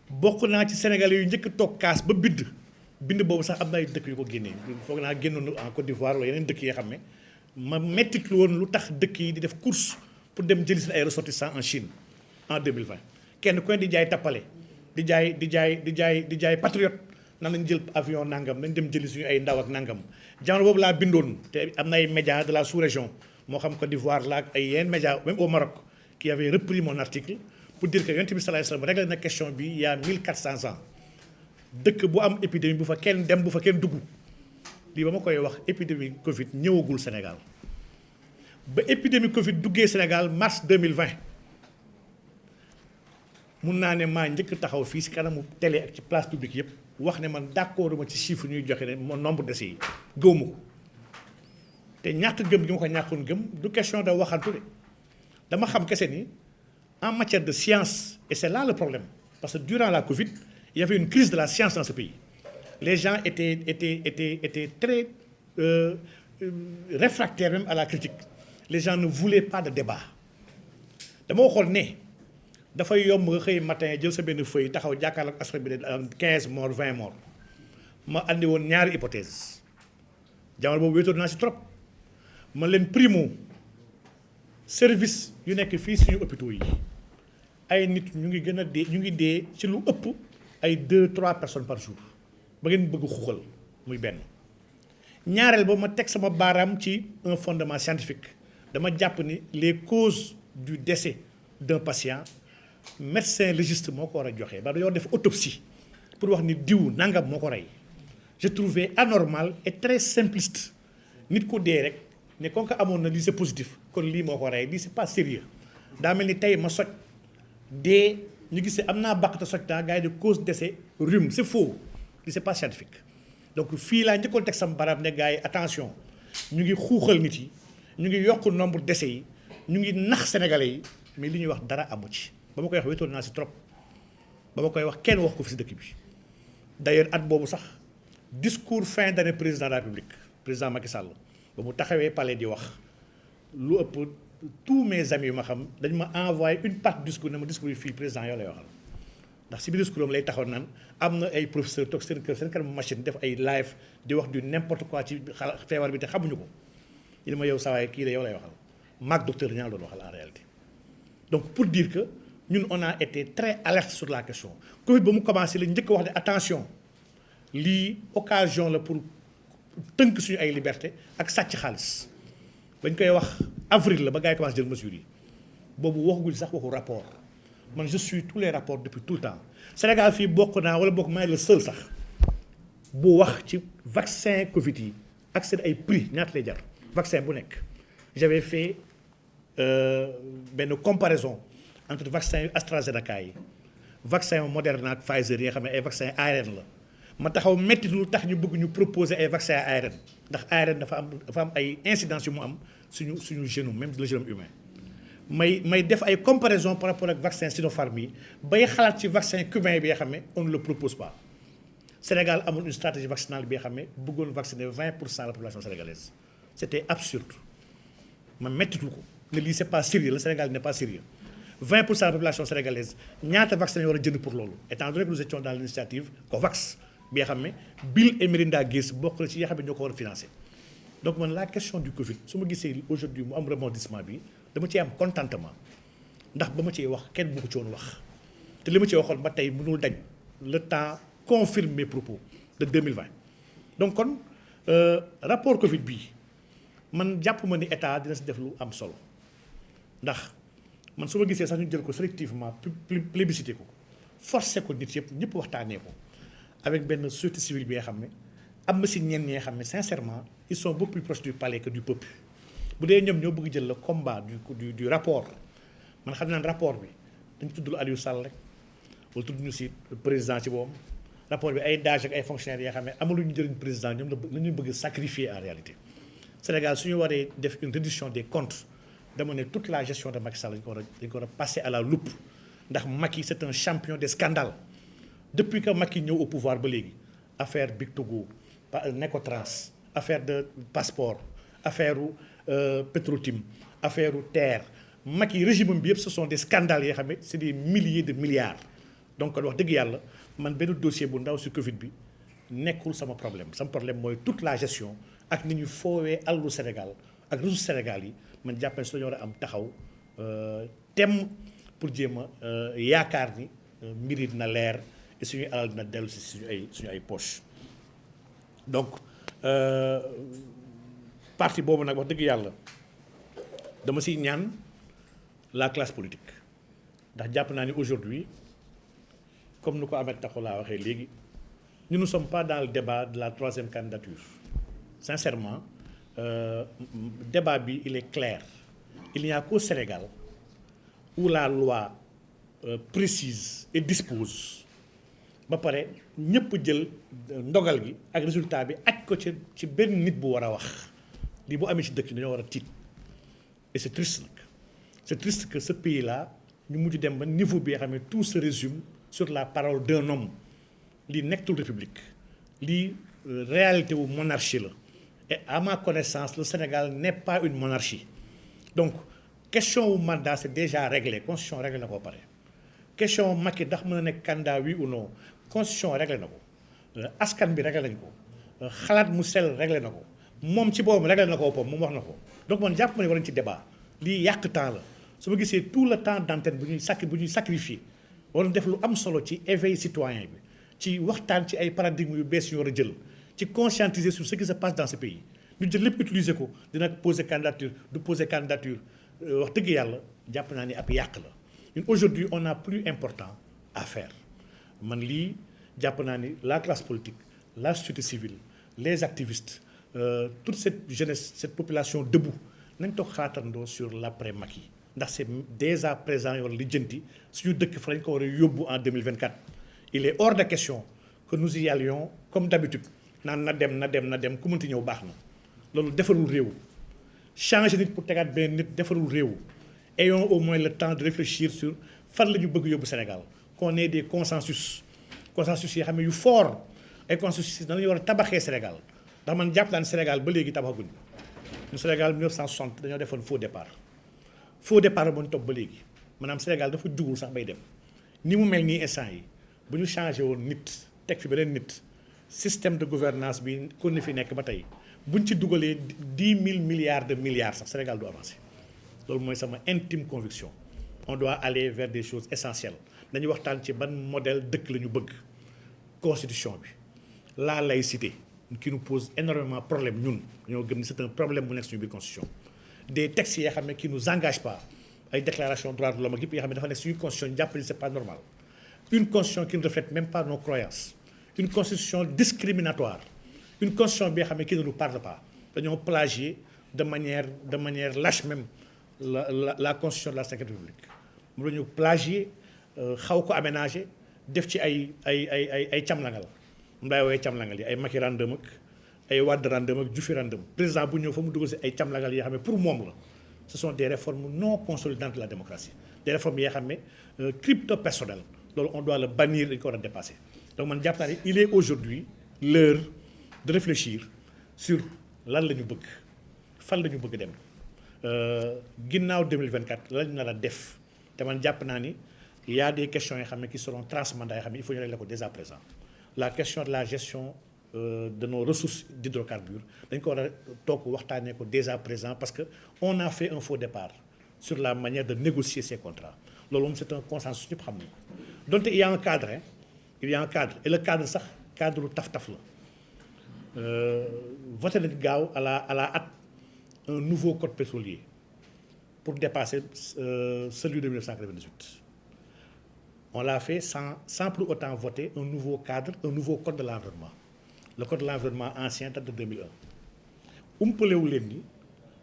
bokk naa ci Sénégalais yu njëkk toog kaas ba bind boobu sax am na ay dëkk yu ko génnee foog naa génnoon en Côte d'Ivoire wala yeneen dëkk yi nga xam ne ma mettit lu woon lu tax dëkk yi di def course pour dem jëli seen ay ressortissants en Chine en 2020 kenn ku ne di jaay tappale di jaay patriote nan nañ jël avion nangam nañ dem jëli suñu ay ndaw ak nangam jamono boobu laa bindoon te am na ay médias de la sous-région moo xam Côte d'Ivoire la ak ay yeneen médias même au Maroc qui avait repris mon article pour dire que Yonent bi sallallahu alayhi wasallam réglé na question bi il y a 1400 ans dëkk bu am épidémie bu fa kenn dem bu fa kenn dugg lii ba ma koy wax épidémie Covid ñëwagul Sénégal ba épidémie Covid duggee Sénégal mars 2020 mun naa ne maa njëkk taxaw fii si kanamu télé ak ci place publique yëpp wax ne man d'accord ma ci chiffre ñuy joxe ne mon nombre de décès yi gëwuma ko te ñàkk gëm gi ma ko ñàkkoon gëm du question de waxantu de dama xam kese ni en matière de science et c'est là le problème parce que durant la Covid il y avait une crise de la science dans ce pays les gens étaient très réfractaires même à la critique les gens ne voulaient pas de débat dama waxoon ne dafay yomb nga xëy matin jël sa benn feuille taxaw jàkkaarloog askan bi de 15 morts 20 morts ma andi woon ñaari hypothèse jamono boobu wéetoon naa si trop ma leen primo service yu nekk fii suñu hôpitaux yi ay nit ñu ngi gën a dee ñu ngi dee ci lu ëpp ay 2-3 personnes par jour ba ngeen bëgg xuxal muy benn ñaareel ba ma teg sama baaraam ci un fondement scientifique dama jàpp ni les causes du décès d'un patient médecin légiste moo ko war a joxe ba dañoo def autopsie pour wax ni diw nangam moo ko rey je trouvais anormal et très simpliste nit ku dee rek ne kon ko amoon na lii c'est positif kon lii moo ko rey lii c'est pas sérieux daa mel ni tey ma soj dee ñu gisee am naa bàq te soj taa gars yi de cause décès rhume c'est faux lii c'est pas scientifique donc fii laa njëkkoon teg sama barab ne gars yi attention ñu ngi xuuxal nit yi ñu ngi yokk nombre décès yi ñu ngi nax sénégalais yi mais li ñuy wax dara amu ci ba ma koy wax wéetoon naa si trop ba ma koy wax kenn wax ko fi si dëkk bi d'ailleurs at boobu sax discours fin d'année président de la République président Macky Sall ba mu taxawee palais di wax lu ëpp tous mes amis yu ma xam dañ ma envoyé une partie discours ne ma discours yi fii président yow lay waxal ndax si biir discours am lay taxaw naan am na ay professeur toog seen kër seen kanam machine def ay live di wax du n'importe quoi ci feebar bi te xamuñu ko ñu ne ma yow saa waay kii de yow lay waxal maag docteur ñaa la doon waxal en réalité. Donc pour dire que ñun on a été très alerte sur la question Covid ba mu commencé la njëkk a wax ne attention lii occasion la pour tënk suñu ay liberté ak sàcc xaalis bañ koy wax avril la ba gars yi commencé jël mesures yi boobu waxaguñ sax waxu rapport man je suis tous les rapports depuis tout le temps Sénégal fii bokk naa wala bokk maay le seul sax bu wax ci vaccin Covid yi ak seen ay prix ñaata lay jar vaccin bu nekk j'avais fait benn comparaison entre vaccin yu AstraZeneca yi vaccin Moderna ak Pfizer yi nga xam ne ay vaccin ARN la ma taxaw métti lu tax ñu bëgg ñu proposer ay vaccin ARN ndax ARN dafa am ay incidence yu mu am suñu génome même le génome humain may def ay comparaison par rapport ak vaccin Sinopharm yi bay xalaat ci vaccin cubain bi nga xam ne on ne le propose pas Sénégal amul une stratégie vaccinale bi nga xam ne bëggoon vacciner 20% de la population sénégalaise c'était absurde ma méttitu ko ne lii c'est pas sérieux le Sénégal n'est pas sérieux 20% de la population sénégalaise ñaata vaccin ñu war a jënd pour loolu étant donné que nous étions dans l'initiative COVAX bi nga xam ne Bill et Melinda Gates bokk na ci yi nga xam ne ñoo ko war a financer donc man la question du Covid su ma gisee aujourd'hui mu am rebondissement bi dama ciy am contentement ndax ba ma ciy wax kenn bu ko ci woon wax te li ma ciy waxoon ba tey mënul dañ le temps confirme mes propos de 2020 donc kon rapport Covid bii man jàpp ma ni état dina si def lu am solo ndax man su ma gisee sax ñu jël ko sélectivement plébiscité ko forcé ko nit yëpp ñëpp waxtaanee ko avec benn société civile bi nga xam ne am na si ñenn ñi nga xam ne sincèrement ils sont beaucoup plus proches du palais que du peuple bu dee ñoom ñoo bëgg jël le combat du rapport man xam naa ne rapport bi dañ tuddul Aliou Sall rek wala tudd ñu si président ci boobu rapport bi ay DAGE ak ay fonctionnaires yoo xam ne amaluñu njëriñ président ñoom la ñu bëgg sacrifier en réalité Sénégal su ñu waree def une reddition des comptes dama ne toute la gestion de Macky Sall dañ ko war a passer à la loupe ndax Macky c'est un champion des scandales depuis que Macky ñëw au pouvoir ba léegi affaire Big Togo Necotrans affaire de passeport affaire Petrotim affaire terre Macky régime bi yëpp ce sont des scandales yoo xam ne c'est des milliers de milliards donc kon wax dëgg yàlla man benn dossier bu ndaw si Covid bi nekkul sama problème mooy toute la gestion ak ni ñu foowee alalu Sénégal ak ressources Sénégal yi man jàpp ne su dañoo war a am taxaw thème pour jéem a yaakaar ni mbir yi dina leer et suñuy alal dina dellu si suñu ay poche donc parti boobu nag wax dëgg yàlla dama siy ñaan la classe politique ndax jàpp naa ni aujourd'hui comme nu ko Ahmed Takho laa waxee léegi nous ne sommes pas dans le débat de la troisième candidature sincèrement débat bi il est clair il n'y a qu'au Sénégal où la loi précise et dispose ba pare ñëpp jël ndogal gi ak résultat bi aj ko ci benn nit bu war a wax lii bu amee ci dëkk dañoo war a tiit et c'est triste nag c'est triste que ce pays là ñu mujj dem ba niveau bi nga xam ne tout se résume sur la parole d'un homme lii nekkatul république lii réalité wu monarchie la et à ma connaissance le Sénégal n'est pas une monarchie donc question wu mandat c'est déjà réglé constitution réglé na ko pare question Macky ndax mën a nekk candidat oui ou non constitution réglé na ko askan bi réglé nañ ko xalaat mu sell réglé na ko moom ci boobu réglé na ko boppam moom wax na ko donc man jàpp ma ne war nañ ci débat lii yàq temps la su ma gisee tout le temps d'antenne bu ñuy sacrifier war na def lu am solo ci éveil citoyen bi ci waxtaan ci ay paradigmes yu bees yu war a jël ci conscientiser sur ce qui se passe dans ce pays ñu jël lépp utiliser ko dina poser candidature du poser candidature wax dëgg yàlla jàpp naa ni ab yàq la ñun aujourd'hui on a plus important à faire man lii jàpp naa ni la classe politique la société civile les activistes toute cette jeunesse cette population debout nañ toog xaatandoo sur l'après Macky ndax c'est dès à présent yoon lijjanti suñu dëkk fa lañ ko war a yóbbu en 2024 il est hors de question que nous y allions comme d'habitude naan na dem ku mënti ñëw baax na loolu defarul réew changer nit pour tegaat benn nit defarul réew ayons au moins le temps de réfléchir sur fan la ñu bëgg yóbbu Sénégal qu'on ait des consensus yoo xam ne yu fort ay consensus yi dañu war a tabaxee Sénégal ndax man jàpp naa ne Sénégal ba léegi tabaxaguñu ñu Sénégal 1960 dañoo defoon faux départ faux départ moo ñu topp ba léegi maanaam Sénégal dafa jugul sax bay dem ni mu mel nii instant yi bu ñu changé woon nit teg fi beneen nit système de gouvernance bi kon ni fi nekk ba tey buñ ci dugalee 10 000 milliards de milliards sax Sénégal du avancé loolu mooy sama intime conviction. On doit aller vers des choses essentielles dañuy waxtaan ci ban modèle dëkk la ñu bëgg constitution bi la laïcité qui nous pose énormément problème ñun ñoo gëm ni c'est un problème bu nekk suñu biir constitution des textes yoo xam ne qui nous engage pas ay déclaration droits de l'homme ak yëpp yoo xam ne dafa nekk suñu constitution jàpp ni c'est pas normal une constitution qui ne reflète même pas nos croyances une constitution discriminatoire une constitution bi nga xam ne qui ne nous parle pas dañoo plagier de manière lâche même la constitution de la Cinquième République mu la ñu plagier xaw ko aménager def ci ay camlangal mu daay woowee camlangal yi ay Macky random ak ay Wade random ak Diouf random président bu ñëw fa mu dugal si ay camlangal yi xam ne pour moom la ce sont des réformes non consolidantes de la démocratie des réformes yoo xam ne crypto personnelles loolu on doit le bannir dañu ko war a dépasser donc man jàpp naa ne il est aujourd'hui l'heure de réfléchir sur lan la ñu bëgg fan la ñu bëgg dem ginnaaw 2024 lañ nar a def te man jàpp naa ni il y a des questions yoo xam ne qui seront transmandat yoo xam ne il faut ñu régler ko dès à présent la question de la gestion de nos ressources d'hydrocarbures dañ ko war a toog waxtaanee ko dès à présent parce que on a fait un faux départ sur la manière de négocier ces contrats loolu moom c'est un consensus ñëpp xam nañ ko donte il y a un cadre il y a un cadre et le cadre sax cadre taf-taf la voté nañ gaaw à la hâte un nouveau code pétrolier pour dépasser celui de 1998. On l'a fait sans pour autant voter un nouveau cadre, un nouveau code de l'environnement. Le code de l'environnement ancien date de 2001. Umpalewu leen ni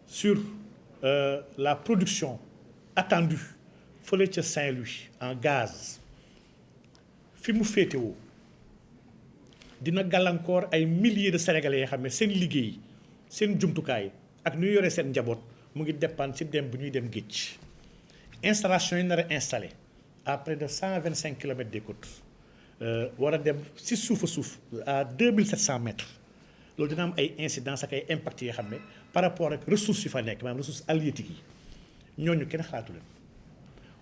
sur la production attendue fële ca Saint-Louis en gaz fi mu féetewoo dina gàllankoor ay milliers de Sénégalais yoo xam ne seen liggéey seen jumtukaay ak nu yore seen njaboot mu ngi dépendre ci dem bu ñuy dem géej installation yi nar a installé à près de 125 kilomètres des côtes war a dem ci suuf a suuf à 2700 mètres loolu dina am ay incidences ak ay impacts yoo xam ne par rapport ak ressources yu fa nekk maanaam ressources halieutiques yi ñooñu kenn xalaatu leen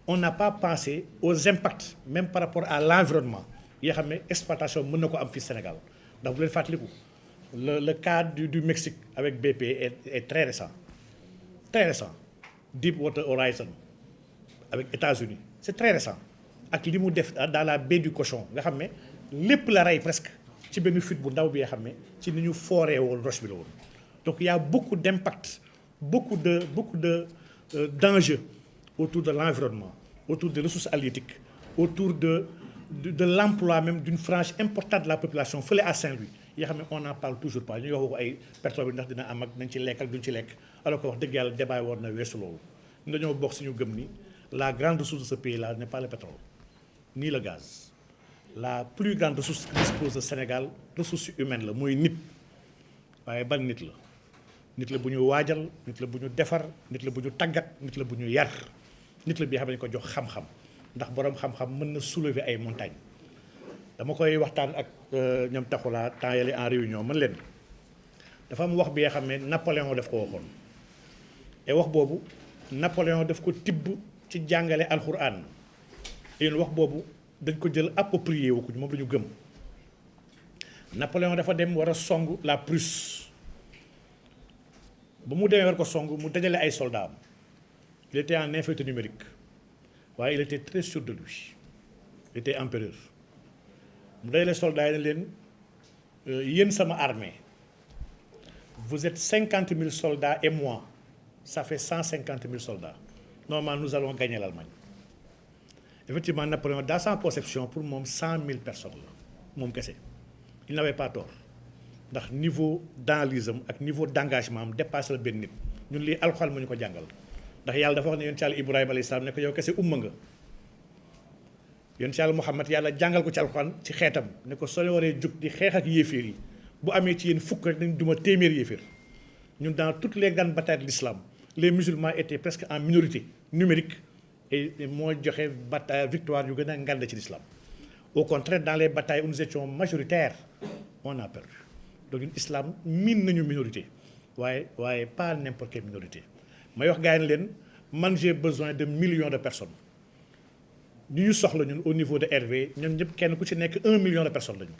on n'a pas pensé aux impacts même par rapport à l'environnement yoo xam ne exploitation mën na ko am fii Sénégal ndax bu leen fàttaliku le cas du Mexique avec BP est très récent Deepwater Horizon avec États-Unis c'est très récent ak li mu def dans la baie du Cochon nga xam ne lépp la rey presque ci benn fuite bu ndaw bi nga xam ne ci ni ñu fooree woon roche bi la woon donc il y a beaucoup d'impact beaucoup de d'enjeux autour de l'environnement autour des ressources halieutiques autour de l'emploi même d'une frange importante de la population fële à Saint-Louis yoo xam ne on n'en parle toujours pas ñu wax ay pétrole bi ndax dina am ak nañ ci lekk ak duñ ci lekk alors que wax dëgg yàlla débat war na weesu loolu ñu dañoo bokk si ñu gëm ni la grande ressource de ce pays-là n'est pas le pétrole ni le gaz la plus grande ressource que dispose le Sénégal ressource humaine la mooy nit waaye ban nit la bu ñu waajal nit la bu ñu defar nit la bu ñu tàggat nit la bu ñu yar nit la bi xam ne ko jox xam-xam ndax boroom xam-xam mën na soulever ay montagnes dama koy waxtaan ak ñoom taxulaa temps yële en réunion mën leen dafa am wax bi nga xam ne Napoléon daf ko waxoon et wax boobu Napoléon daf ko tibb ci jàngale alxuraan yéen wax boobu dañ ko jël approprié wu ko moom la ñu gëm Napoléon dafa dem war a song la Prusse ba mu demee war ko song mu dajale ay soldats am il était en infériorité numérique waaye il était très sûr de lui il était empereur mu dajale soldats yi ne leen yéen sama armée vous êtes 50 000 soldats et moi ça fait 150 000 soldats normalement nous allons gagner l'Allemagne effectivement Napoléon dans sa conception pour moom 100 000 personnes la moom kese il n'avait pas tort ndax niveau d'analyse am ak niveau d'engagement am dépassé la benn nit ñun lii alxuraan mu ñu ko jàngal ndax yàlla dafa wax ne yonent Yàlla Ibrahima alayhi salaam ne ko yow kese umma nga yonent Yàlla Muhammad yàlla jàngal ko ci alxuraan ci xeetam ne ko soo waree jóg di xeex ak yéeféer yi bu amee ci yéen fukk rek dañ duma téeméer yéeféer ñun dans toutes les grandes batailles de l'islam les musulmans étaient presque en minorité numérique et moo joxe bataille victoire yu gën a ngand ci l'islam au contraire dans les batailles où nous étions majoritaires on a perdu donc ñun islam miin nañu minorité waaye pas n'importe quelle minorité may wax gars yi ne leen man j'ai besoin de millions de personnes ñu soxla ñun au niveau de RV ñun ñëpp kenn ku ci nekk 1 million de personnes lañu.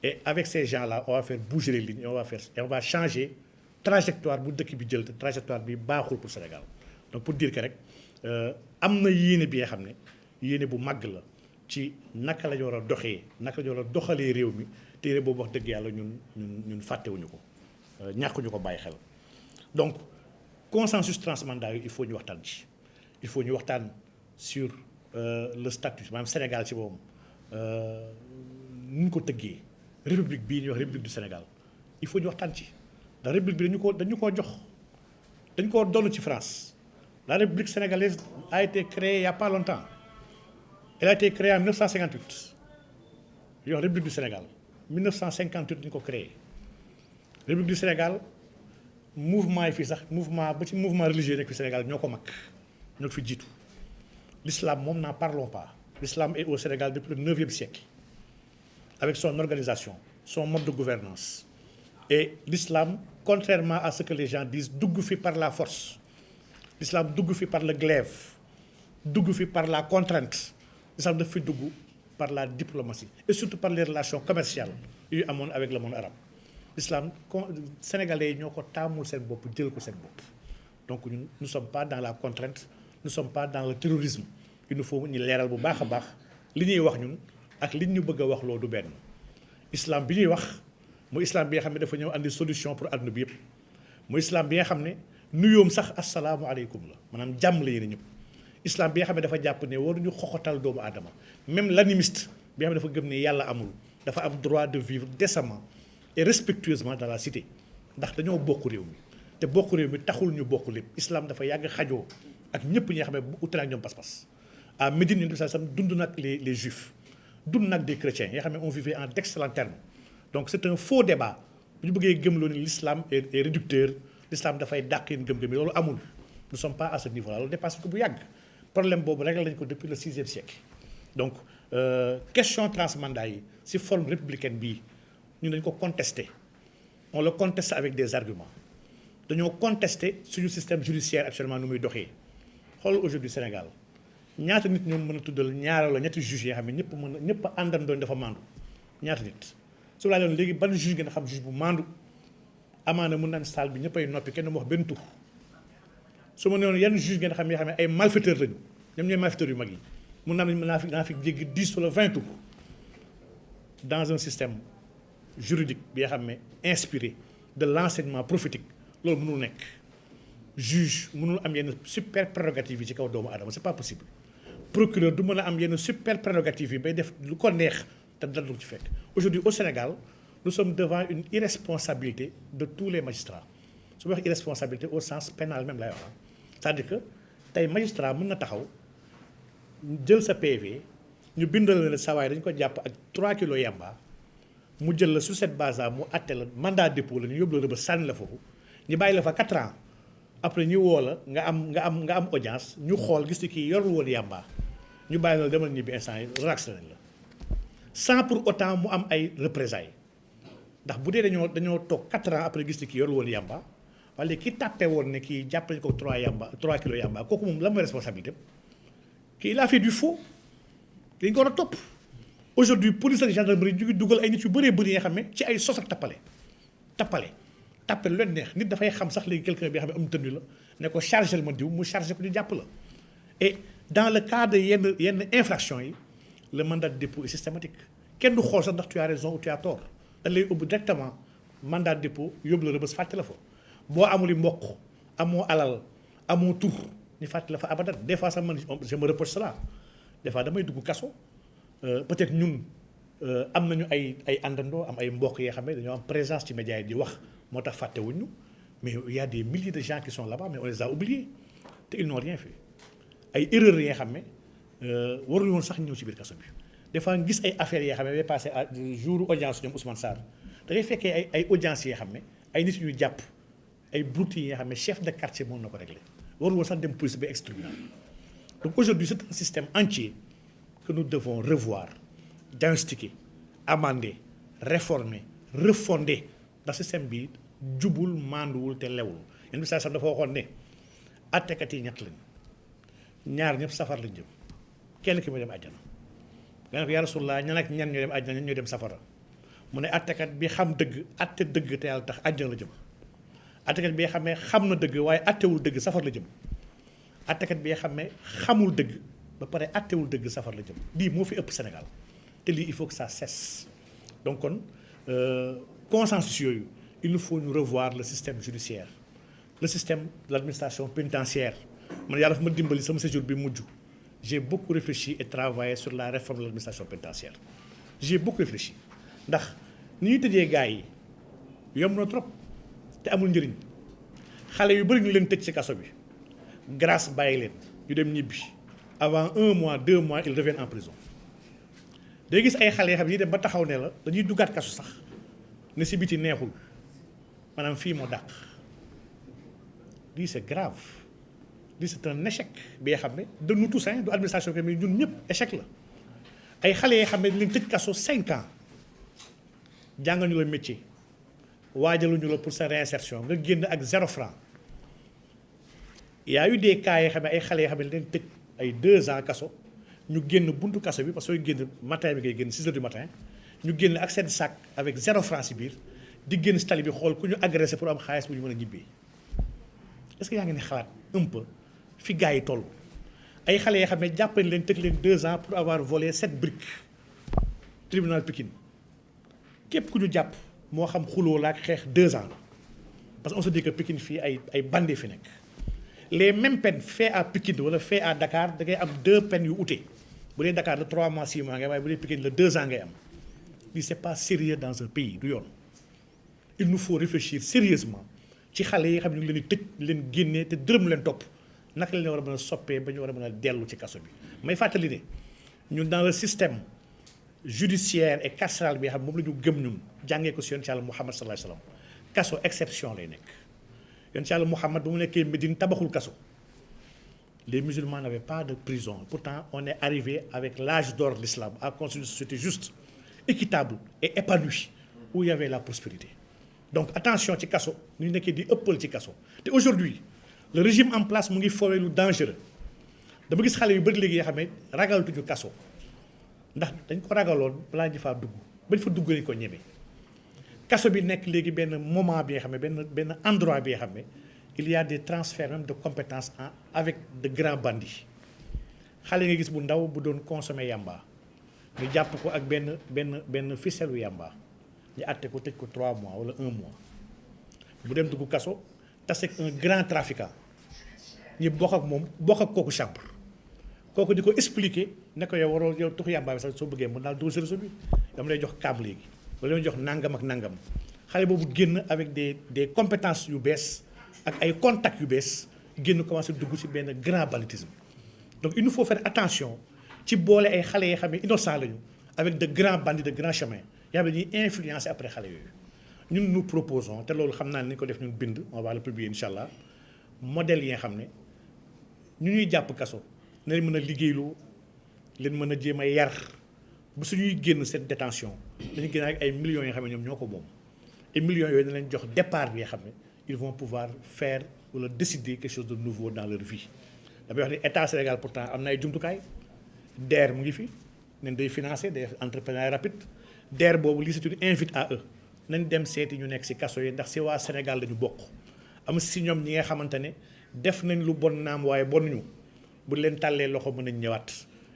Et avec ces gens-là on va faire bouger les lignes on va changer trajectoire bu dëkk bi jël te trajectoire bi baaxul pour Sénégal donc pour dire que rek am na yéene bi nga xam ne yéene bu màgg la ci naka la ñu war a doxee naka la ñu war a doxalee réew mi téere boobu wax dëgg yàlla ñun fàttewuñu ko ñàkkuñu ko bàyyi xel. donc consensus transmandat yi il faut ñu waxtaan ci il faut ñu waxtaan sur le statut maanaam Sénégal ci boobu nu ñu ko tëggee république bii ñuy wax république du Sénégal il faut ñu waxtaan ci ndax république bi dañu koo jox dañu koo donn ci France. La république sénégalaise a été créée il n'y a pas longtemps elle a été créée en 1958 yoo wax république du Sénégal 1958 ñu ko créé république du Sénégal mouvement yi fii sax mouvement ba ci mouvement religieux nekk fi Sénégal ñoo ko mag ñoo ko fi jiitu l'islam moom n'en parlons pas l'islam est au Sénégal depuis le 9e siècle avec son organisation son mode de gouvernance et l'islam contrairement à ce que les gens disent dugg fi par la force l'islam dugg fi par le glaive dugg fi par la contrainte l'islam daf fi dugg par la diplomatie et surtout par les relations commerciales yu amoon avec le monde arabe l'islam sénégalais yi ñoo ko taamul seen bopp jël ko seen bopp donc ñun nous sommes pas dans la contrainte nous sommes pas dans le terrorisme il nous faut ñu leeral bu baax a baax li ñuy wax ñun ak li ñu bëgg a wax loo du benn islam bi ñuy wax mooy islam bi nga xam ne dafa ñëw andi solution pour adduna bi yëpp mooy islam bi nga xam ne nuyoom sax asalaamualeykum la maanaam jàmm la yéen ñëpp islam bi nga xam ne dafa jàpp ne waruñu xoxotal doomu aadama même l'animiste bi nga xam ne dafa gëm ne yàlla amul dafa am droit de vivre décemment et respectueusement dans la cité ndax dañoo bokk réew mi te bokk réew mi taxul ñu bokk lépp islam dafa yàgg xajoo ak ñëpp ñi nga xam ne bu ute ak ñoom pas-pas à Médine Yonent bi sallallahu alayhi wasallam dund nag les juifs dund nag des chrétiens yi nga xam ne on vivait en d'excellents termes donc c'est un faux débat bu ñu bëggee gëmloo ni l'islam est réducteur l'islam dafay dàq yéen gëm-gëm yi loolu amul nous sommes pas à ce niveau là loolu dépassé ko bu yàgg problème boobu réglé lañ ko depuis le 6e siècle donc question transmandat yi ci forme républicaine bii ñun dañ ko contester on le conteste avec des arguments dañoo contester suñu système judiciaire actuellement nu muy doxee xool aujourd'hui Sénégal ñaata nit ñoom mën a tuddal ñaara la ñetti juges yoo xam ne ñëpp a àndandoon dafa maandu ñaata nit su laa doon léegi ban juge ngeen xam juge bu maandu amaana mun naan salle bi ñëppay noppi kenn mu wax benn tur su ma newoon yan juge ngeen xam ne ay malfaiteurs lañu ñoom ñooy malfaiteurs yu mag yi mun naa fi jéggi 10 wala 20 tours dans un système juridique bi nga xam ne inspiré de l'enseignement prophétique loolu mënul nekk juge mënul am yenn super prérogative yi ci kaw doomu aadama c'est pas possible procureur du mën a am yenn super prérogative yi bay def lu ko neex te dara du ci fekk aujourd'hui au Sénégal nous sommes devant une irresponsabilité de tous les magistrats su ma wax irresponsabilité au sens pénal même lay wax c'est-à-dire que tey magistrat mën na taxaw jël sa PV ñu bindal la sawaay dañ ko jàpp ak 3 kilos yamba mu jël la sur cette base là mu àtte la mandat dépôt la ñu yóbbu la rëbb sànni la foofu ñu bàyyi la fa 4 ans après ñu woo la nga am audience ñu xool gis ni kii yorul woon yamba ñu bàyyi la demal ñibbi instant yi relax nañ la sans pour autant mu am ay représailles ndax bu dee dañoo toog 4 ans après gis ni kii yorul woon yamba wala ki tàppe woon ne kii jàpp nañ ko 3 kilos yamba kooku moom la mooy responsabilité kii il a fait du faux dañ ko war a topp aujourd'hui police ak gendarmerie ñu ngi dugal ay nit yu bëree bëri yi nga xam ne ci ay sos ak tappale lu leen neex nit dafay xam sax léegi quelqu'un bi nga xam ne am tënnu la ne ko chargé ma diw mu chargé ko ñu jàpp la et dans le cas de yenn infraction yi le mandat de dépôt est systématique kenn du xool sax ndax tu as raison ou tu as tort dañ lay ubbi directement mandat de dépôt yóbbu la rëbës fàtte la fa boo amuli mboq amoo alal amoo tur ñu fàtte la fa abadan des fois sax man je me reproche cela des fois damay dugg kaso peut-être ñun am nañu ay àndandoo am ay mbokk yoo xam ne dañoo am présence ci médias yi di wax moo tax fàttewuñu mais il y a des milliers de gens qui sont là-bas mais on les a oubliés te ils n'ont rien fait ay erreurs yi nga xam ne waruñu woon sax ñëw ci biir kaso bi des fois gis ay affaires yoo xam ne day passé à jour audience ñoom Ousmane Sarr da ngay fekkee ay audience yoo xam ne ay nit yu jàpp ay broutes yi nga xam ne chef de quartier mën na ko régler waruñu woon sax dem police ba ex-tribunal donc aujourd'hui c'est un système entier que nous devons revoir diagnostiquer amender réformer refonder ndax système bi jubul maanduwul te lewul yenn bi saa sax dafa waxoon ne attekat yi ñett lañ ñaar ñëpp safar lañ jëm kenn ki muy dem àjjana nga ne ko yaa Rasulullah ñan ak ñan ñoo dem àjjana ñan ñoo dem safara mu ne attekat bi xam dëgg atte dëgg te yàlla tax àjjana la jëm attekat bi xam ne xam na dëgg waaye attewul dëgg safar la jëm attekat bi xam ne xamul dëgg ba pare attewul dëgg safar la jëm lii moo fi ëpp Sénégal te lii il faut que ça cesse donc kon consensus yooyu il nous faut ñu revoir le système judiciaire le système de l'administration pénitentiaire man yàlla dafa ma dimbali sama séjour bi mujj j'ai beaucoup réfléchi et travaillé sur la réforme de l'administration pénitentiaire j'ai beaucoup réfléchi ndax ni ñuy tëjee gars yi yomb na trop te amul njëriñ xale yu bëri ñu leen tëj ci kaso bi grâce bàyyi leen ñu dem ñibbi avant 1 mois 2 mois ils reviennent en prison day gis ay xale yoo xam ne dem ba taxaw ne la dañuy duggaat kaso sax ne si biti neexul maanaam fii moo dàq lii c'est grave lii c'est un échec bi nga xam ne de nous tous du administration que mais ñun ñëpp échec la ay xale yoo xam ne leen tëj kaso 5 ans jàngal ñu la métier waajaluñu la pour sa réinsertion nga génn ak 0 franc y a eu des cas yoo xam ne ay xale yoo xam ne leen tëj ay 2 ans kaso ñu génn buntu kaso bi parce que sooy génn matin bi ngay génn 6 heures du matin ñu génn ak seen sac avec 0 franc si biir di génn si tali bi xool ku ñu agressé pour am xaalis bu ñu mën a ñibbee est-ce que yaa ngi ne xalaat un peu fi gars yi toll ay xale yoo xam ne jàppale leen tëj leen 2 ans pour avoir volé 7 briques tribunal Pikine képp ku ñu jàpp moo xam xuloo la ak xeex 2 ans parce que on se dit que Pikine fii ay bandits fi nekk les mêmes peines fait à Pikine wala fait à Dakar da ngay am 2 peines yu ute bu dee Dakar le 3 mois 6 mois ngay waaye bu dee Pikine le 2 ans ngay am lii c'est pas sérieux dans un pays du yoon il nous faut réfléchir sérieusement ci xale yi xam ne ñu ngi leen di tëj leen génnee te dërëm leen topp naka la ñu war a mën a soppee ba ñu war a mën a dellu ci kaso bi may fàttali ne ñun dans le système judiciaire et carcéral bi nga xam moom la ñu gëm ñun jàngee ko si yonent Yàlla Muhammad sallallahu alayhi wa sallam kaso exception lay nekk yonent Yàlla Muhammad ba mu nekkee Médine tabaxul kaso les musulmans n'avaient pas de prison pourtant on est arrivé avec l'âge d'or de l'islam à construire une société juste équitable et épanouie où il y avait la prospérité donc attention ci kaso ñu nekkee di ëppal ci kaso te aujourd'hui le régime en place mu ngi foowee lu dangereux dama gis xale yu bëri léegi yoo xam ne ragaltuñu kaso ndax dañ ko ragaloon balaa ñu faa dugg bañ fa dugg lañ ko ñeme kaso bi nekk léegi benn moment bi nga xam ne benn endroit bi nga xam ne il y a des transferts même de compétences avec de grands bandits xale nga gis bu ndaw bu doon consommer yamba ñu jàpp ko ak benn ficelle yamba ñu àtte ko tëj ko 3 mois wala 1 mois bu dem dugg kaso tase ak un grand trafiquant ñu bokk ak moom bokk ak kooku chambre kooku di ko expliquer ne ko yow waroo yow tux yamba bi sax soo bëggee mën naa dugg réseau bi dama lay jox câble léegi wala lay jox nangam ak nangam xale boobu génn avec des compétences yu bees ak ay contacts yu bees génn commencé dugg ci benn grand banditisme donc il nous faut faire attention ci boole ay xale yoo xam ne innocent lañu avec de grands bandits de grands chemins yoo xam ne ñuy influencer après xale yooyu ñun nous proposons te loolu xam naa ni ko def ñun bind on va le publier incha allah modèle yi nga xam ne ñu ñuy jàpp kaso na leen mën a liggéeyloo leen mën a jéem a yar bu suñuy génn cette détention dañu génn ak ay millions yoo xam ne ñoom ñoo ko moom et millions yooyu na leen jox départ bi nga xam ne ils vont pouvoir faire wala décider quelque chose de nouveau dans leur vie damay wax ni état Sénégal pourtant am na ay jumtukaay DER mu ngi fi nañ day financer day entreprenariat rapide DER boobu lii c'est une invite à eux nañ dem seeti ñu nekk ci kaso yi ndax ci waa Sénégal lañu bokk am ci ñoom ñi nga xamante ne def nañ lu bon naam waaye bonuñu bu leen tàllee loxo mën nañ ñëwaat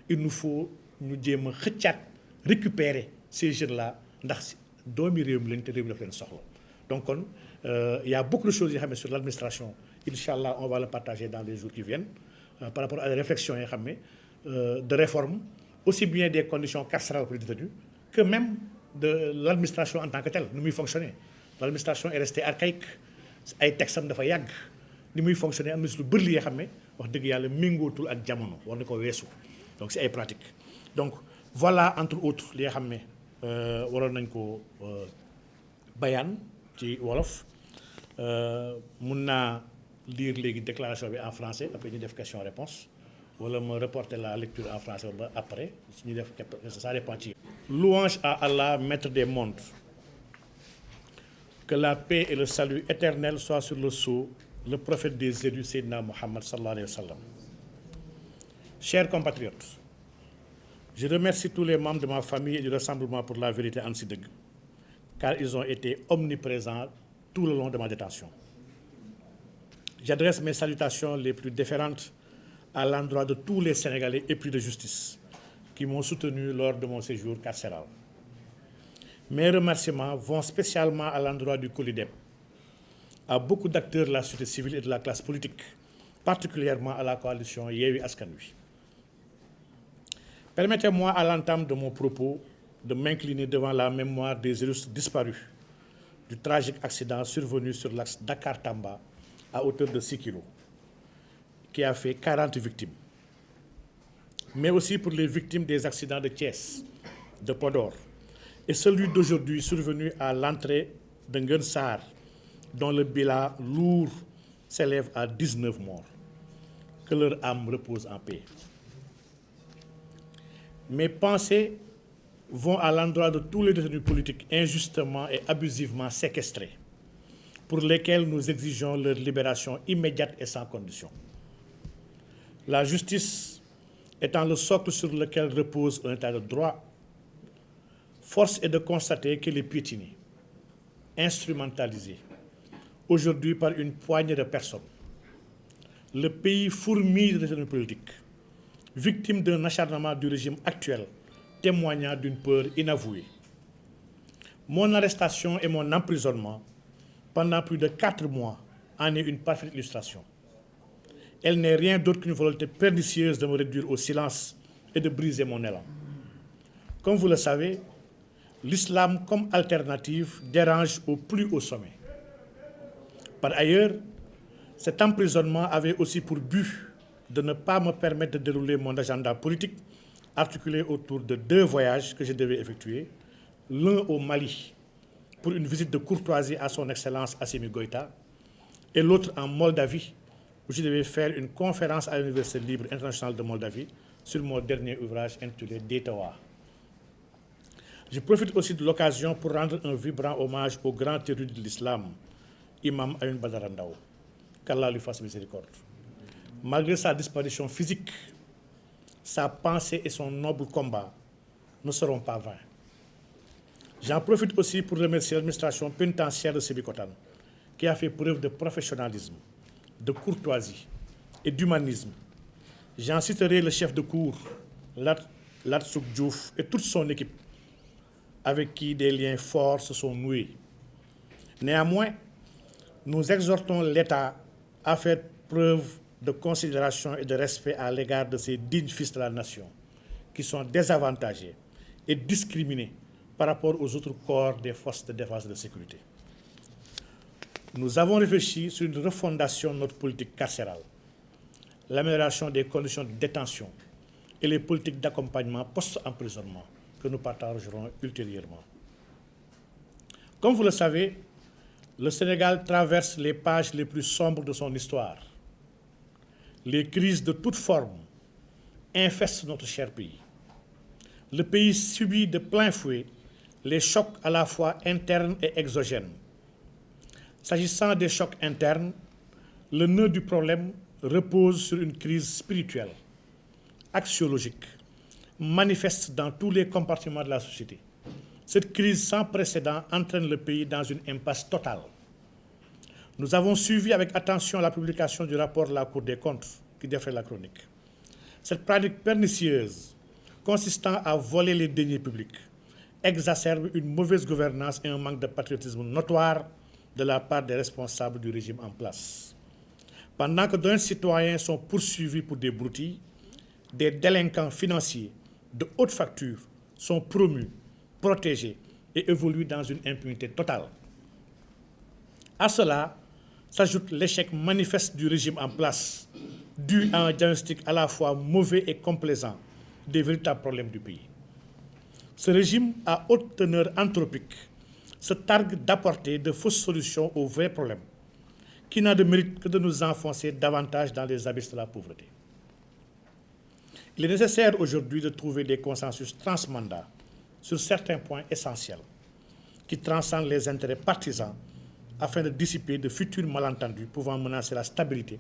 il nous faut ñu jéem a xëccaat récupérer ces jeunes là ndax doomi réew mi lañ te réew mi daf leen soxla donc kon il y a beaucoup de choses yoo xam ne sur l'administration incha allah on va le partager dans les jours qui viennent par rapport à des réflexions yoo xam ne de réforme aussi bien des conditions carcérales pour les détenus que même de l'administration en tant que telle nu muy fonctionner l'administration est restée archaïque ay texam dafa yàgg ni muy fonctionner am na si lu bëri li nga xam ne wax dëgg yàlla méngootul ak jamono war na ko weesu donc c'est ay pratiques donc voilà entre autres li nga xam ne waroon nañ ko bayaan ci wolof mun naa lire léegi déclaration bi en français après ñu def question réponse wala ma reporter la lecture en français ba après su ñu def ça dépend ci louange à Allah maître des mondes que la paix et le salut éternel soient sur le sceau le prophète des élus Seydina Muhammad sallallahu alayhi wa sallam Chers compatriotes, je remercie tous les membres de ma famille et du Rassemblement pour la vérité Anne Sideg, car ils ont été omniprésents tout le long de ma détention. J'adresse mes salutations les plus déférentes à l'endroit de tous les Sénégalais épris de justice qui m'ont soutenu lors de mon séjour carcéral. Mes remerciements vont spécialement à l'endroit du COLIDEP, à beaucoup d'acteurs de la société civile et de la classe politique, particulièrement à la coalition Yewwi Askan Wi. Permettez-moi, à l'entame de mon propos, de m'incliner devant la mémoire des illustres disparus du tragique accident survenu sur l'axe Dakar-Tamba à hauteur de 6 km, qui a fait 40 victimes. Mais aussi pour les victimes des accidents de Thiès, de Podor, et celui d'aujourd'hui survenu à l'entrée de Nguyen Sarr, dont le bilan lourd s'élève à 19 morts. Que leur âme repose en paix. Mes pensées vont à l'endroit de tous les détenus politiques injustement et abusivement séquestrés, pour lesquels nous exigeons leur libération immédiate et sans condition. La justice étant le socle sur lequel repose un état de droit, force est de constater qu'elle est piétinée, instrumentalisée, aujourd'hui par une poignée de personnes. Le pays fourmille de détenus politiques, victimes d'un acharnement du régime actuel, témoignant d'une peur inavouée. Mon arrestation et mon emprisonnement pendant plus de 4 mois en est une parfaite illustration. Elle n'est rien d'autre qu'une volonté pernicieuse de me réduire au silence et de briser mon élan. Comme vous le savez, l'islam comme alternative dérange au plus haut sommet. Par ailleurs, cet emprisonnement avait aussi pour but de ne pas me permettre de dérouler mon agenda politique articulé autour de 2 voyages que je devais effectuer, l'un au Mali pour une visite de courtoisie à son Excellence Assimi Goïta et l'autre en Moldavie où je devais faire une conférence à l'Université libre internationale de Moldavie sur mon dernier ouvrage intitulé Detawa. Je profite aussi de l'occasion pour rendre un vibrant hommage au grand érudit de l'islam, Imam Alioune Badara Ndao, qu'Allah lui fasse miséricorde. Malgré sa disparition physique, sa pensée et son noble combat ne seront pas vains. J'en profite aussi pour remercier l'administration pénitentiaire de Sébikotane, qui a fait preuve de professionnalisme, de courtoisie et d'humanisme. J'en citerai le chef de cour, Lat Souk Diouf, et toute son équipe, avec qui des liens forts se sont noués. Néanmoins, nous exhortons l'État à faire preuve de considération et de respect à l'égard de ces dignes fils de la nation, qui sont désavantagés et discriminés par rapport aux autres corps des forces de défense et de sécurité. Nous avons réfléchi sur une refondation de notre politique carcérale, l'amélioration des conditions de détention et les politiques d'accompagnement post-emprisonnement que nous partagerons ultérieurement. Comme vous le savez, le Sénégal traverse les pages les plus sombres de son histoire. Les crises de toutes formes infestent notre cher pays. Le pays subit de plein fouet les chocs à la fois internes et exogènes. S'agissant des chocs internes, le nœud du problème repose sur une crise spirituelle, axiologique, manifeste dans tous les compartiments de la société. Cette crise sans précédent entraîne le pays dans une impasse totale. Nous avons suivi avec attention la publication du rapport de la Cour des comptes qui défrait la chronique. Cette pratique pernicieuse, consistant à voler les deniers publics, exacerbe une mauvaise gouvernance et un manque de patriotisme notoire de la part des responsables du régime en place. Pendant que d'honnêtes citoyens sont poursuivis pour des broutilles, des délinquants financiers de haute facture sont promus, protégés et évoluent dans une impunité totale. À cela s'ajoute l'échec manifeste du régime en place, dû à un diagnostic à la fois mauvais et complaisant des véritables problèmes du pays. Ce régime à haute teneur anthropique se targue d'apporter de fausses solutions aux vrais problèmes, qui n'a de mérite que de nous enfoncer davantage dans les abysses de la pauvreté. Il est nécessaire aujourd'hui de trouver des consensus transmandats sur certains points essentiels qui transcendent les intérêts partisans afin de dissiper de futurs malentendus pouvant menacer la stabilité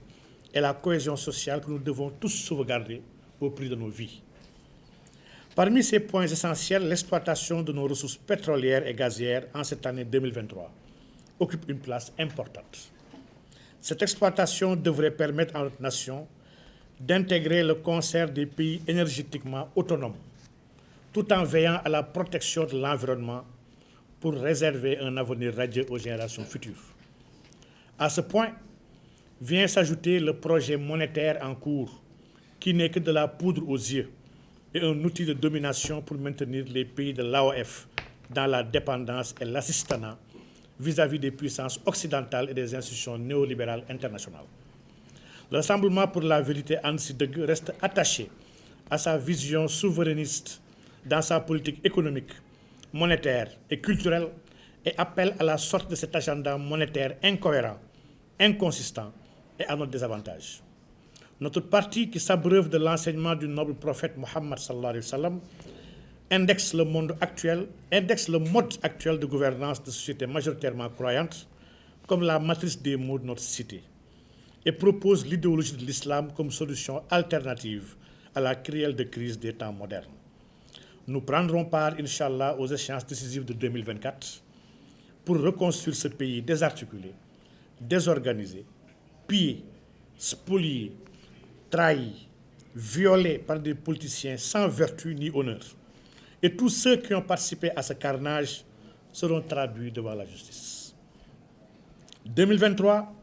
et la cohésion sociale que nous devons tous sauvegarder au prix de nos vies. Parmi ces points essentiels, l'exploitation de nos ressources pétrolières et gazières en cette année 2023 occupe une place importante. Cette exploitation devrait permettre à notre nation d'intégrer le concert des pays énergétiquement autonomes, tout en veillant à la protection de l'environnement pour réserver un avenir radieux aux générations futures. À ce point, vient s'ajouter le projet monétaire en cours, qui n'est que de la poudre aux yeux et un outil de domination pour maintenir les pays de l'AOF dans la dépendance et l'assistanat vis-à-vis des puissances occidentales et des institutions néolibérales internationales. Le Rassemblement pour la vérité Ànd Si Dëgg reste attaché à sa vision souverainiste dans sa politique économique, monétaire et culturelle et appelle à la sortie de cet agenda monétaire incohérent, inconsistant et à notre désavantage. Notre parti, qui s'abreuve de l'enseignement du noble prophète Mohammed sallallahu alayhi wa sallam, indexe le mode actuel de gouvernance de sociétés majoritairement croyantes comme la matrice des maux de notre société et propose l'idéologie de l'islam comme solution alternative à la cruelle de crise des temps modernes. Nous prendrons part, Inch'Allah, aux échéances décisives de 2024 pour reconstruire ce pays désarticulé, désorganisé, pillé, spolié, trahi, violé par des politiciens sans vertu ni honneur. Et tous ceux qui ont participé à ce carnage seront traduits devant la justice. 2023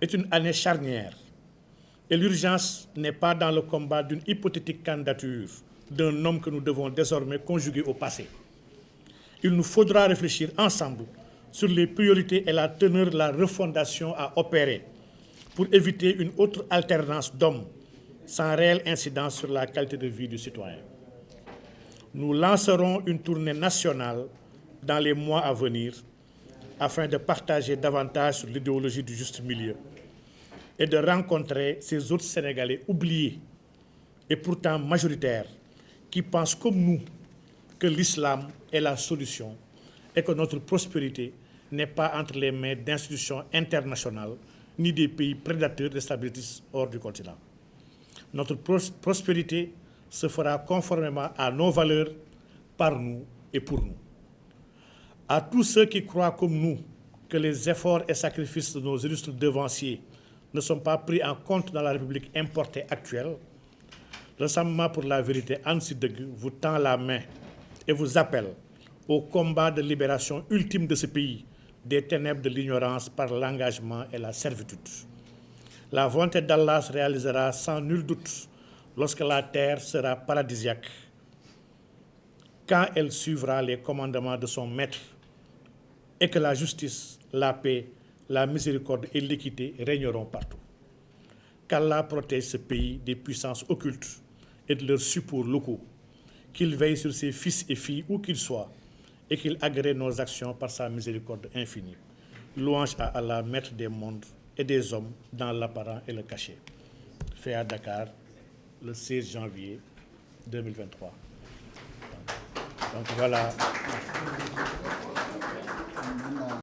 est une année charnière et l'urgence n'est pas dans le combat d'une hypothétique candidature d'un homme que nous devons désormais conjuguer au passé. Il nous faudra réfléchir ensemble sur les priorités et la teneur de la refondation à opérer pour éviter une autre alternance d'hommes sans réelle incidence sur la qualité de vie du citoyen. Nous lancerons une tournée nationale dans les mois à venir afin de partager davantage sur l'idéologie du juste milieu et de rencontrer ces autres Sénégalais oubliés et pourtant majoritaires qui pensent comme nous que l'islam est la solution et que notre prospérité n'est pas entre les mains d'institutions internationales ni des pays prédateurs déstabilisés hors du continent. Notre prospérité se fera conformément à nos valeurs, par nous et pour nous. À tous ceux qui croient comme nous que les efforts et sacrifices de nos illustres devanciers ne sont pas pris en compte dans la République importée actuelle, le Rassemblement pour la vérité Ànd Si Dëgg vous tend la main et vous appelle au combat de libération ultime de ce pays des ténèbres de l'ignorance par l'engagement et la servitude. La volonté d'Allah se réalisera sans nul doute lorsque la terre sera paradisiaque, quand elle suivra les commandements de son maître et que la justice, la paix, la miséricorde et l'équité régneront partout. Qu'Allah protège ce pays des puissances occultes et de leurs supports locaux, qu'il veille sur ses fils et filles où qu'ils soient et qu'il agrée nos actions par sa miséricorde infinie. Louange à Allah, maître des mondes et des hommes dans l'apparent et le cachet. Fait à Dakar le 16 janvier 2023. Donc voilà.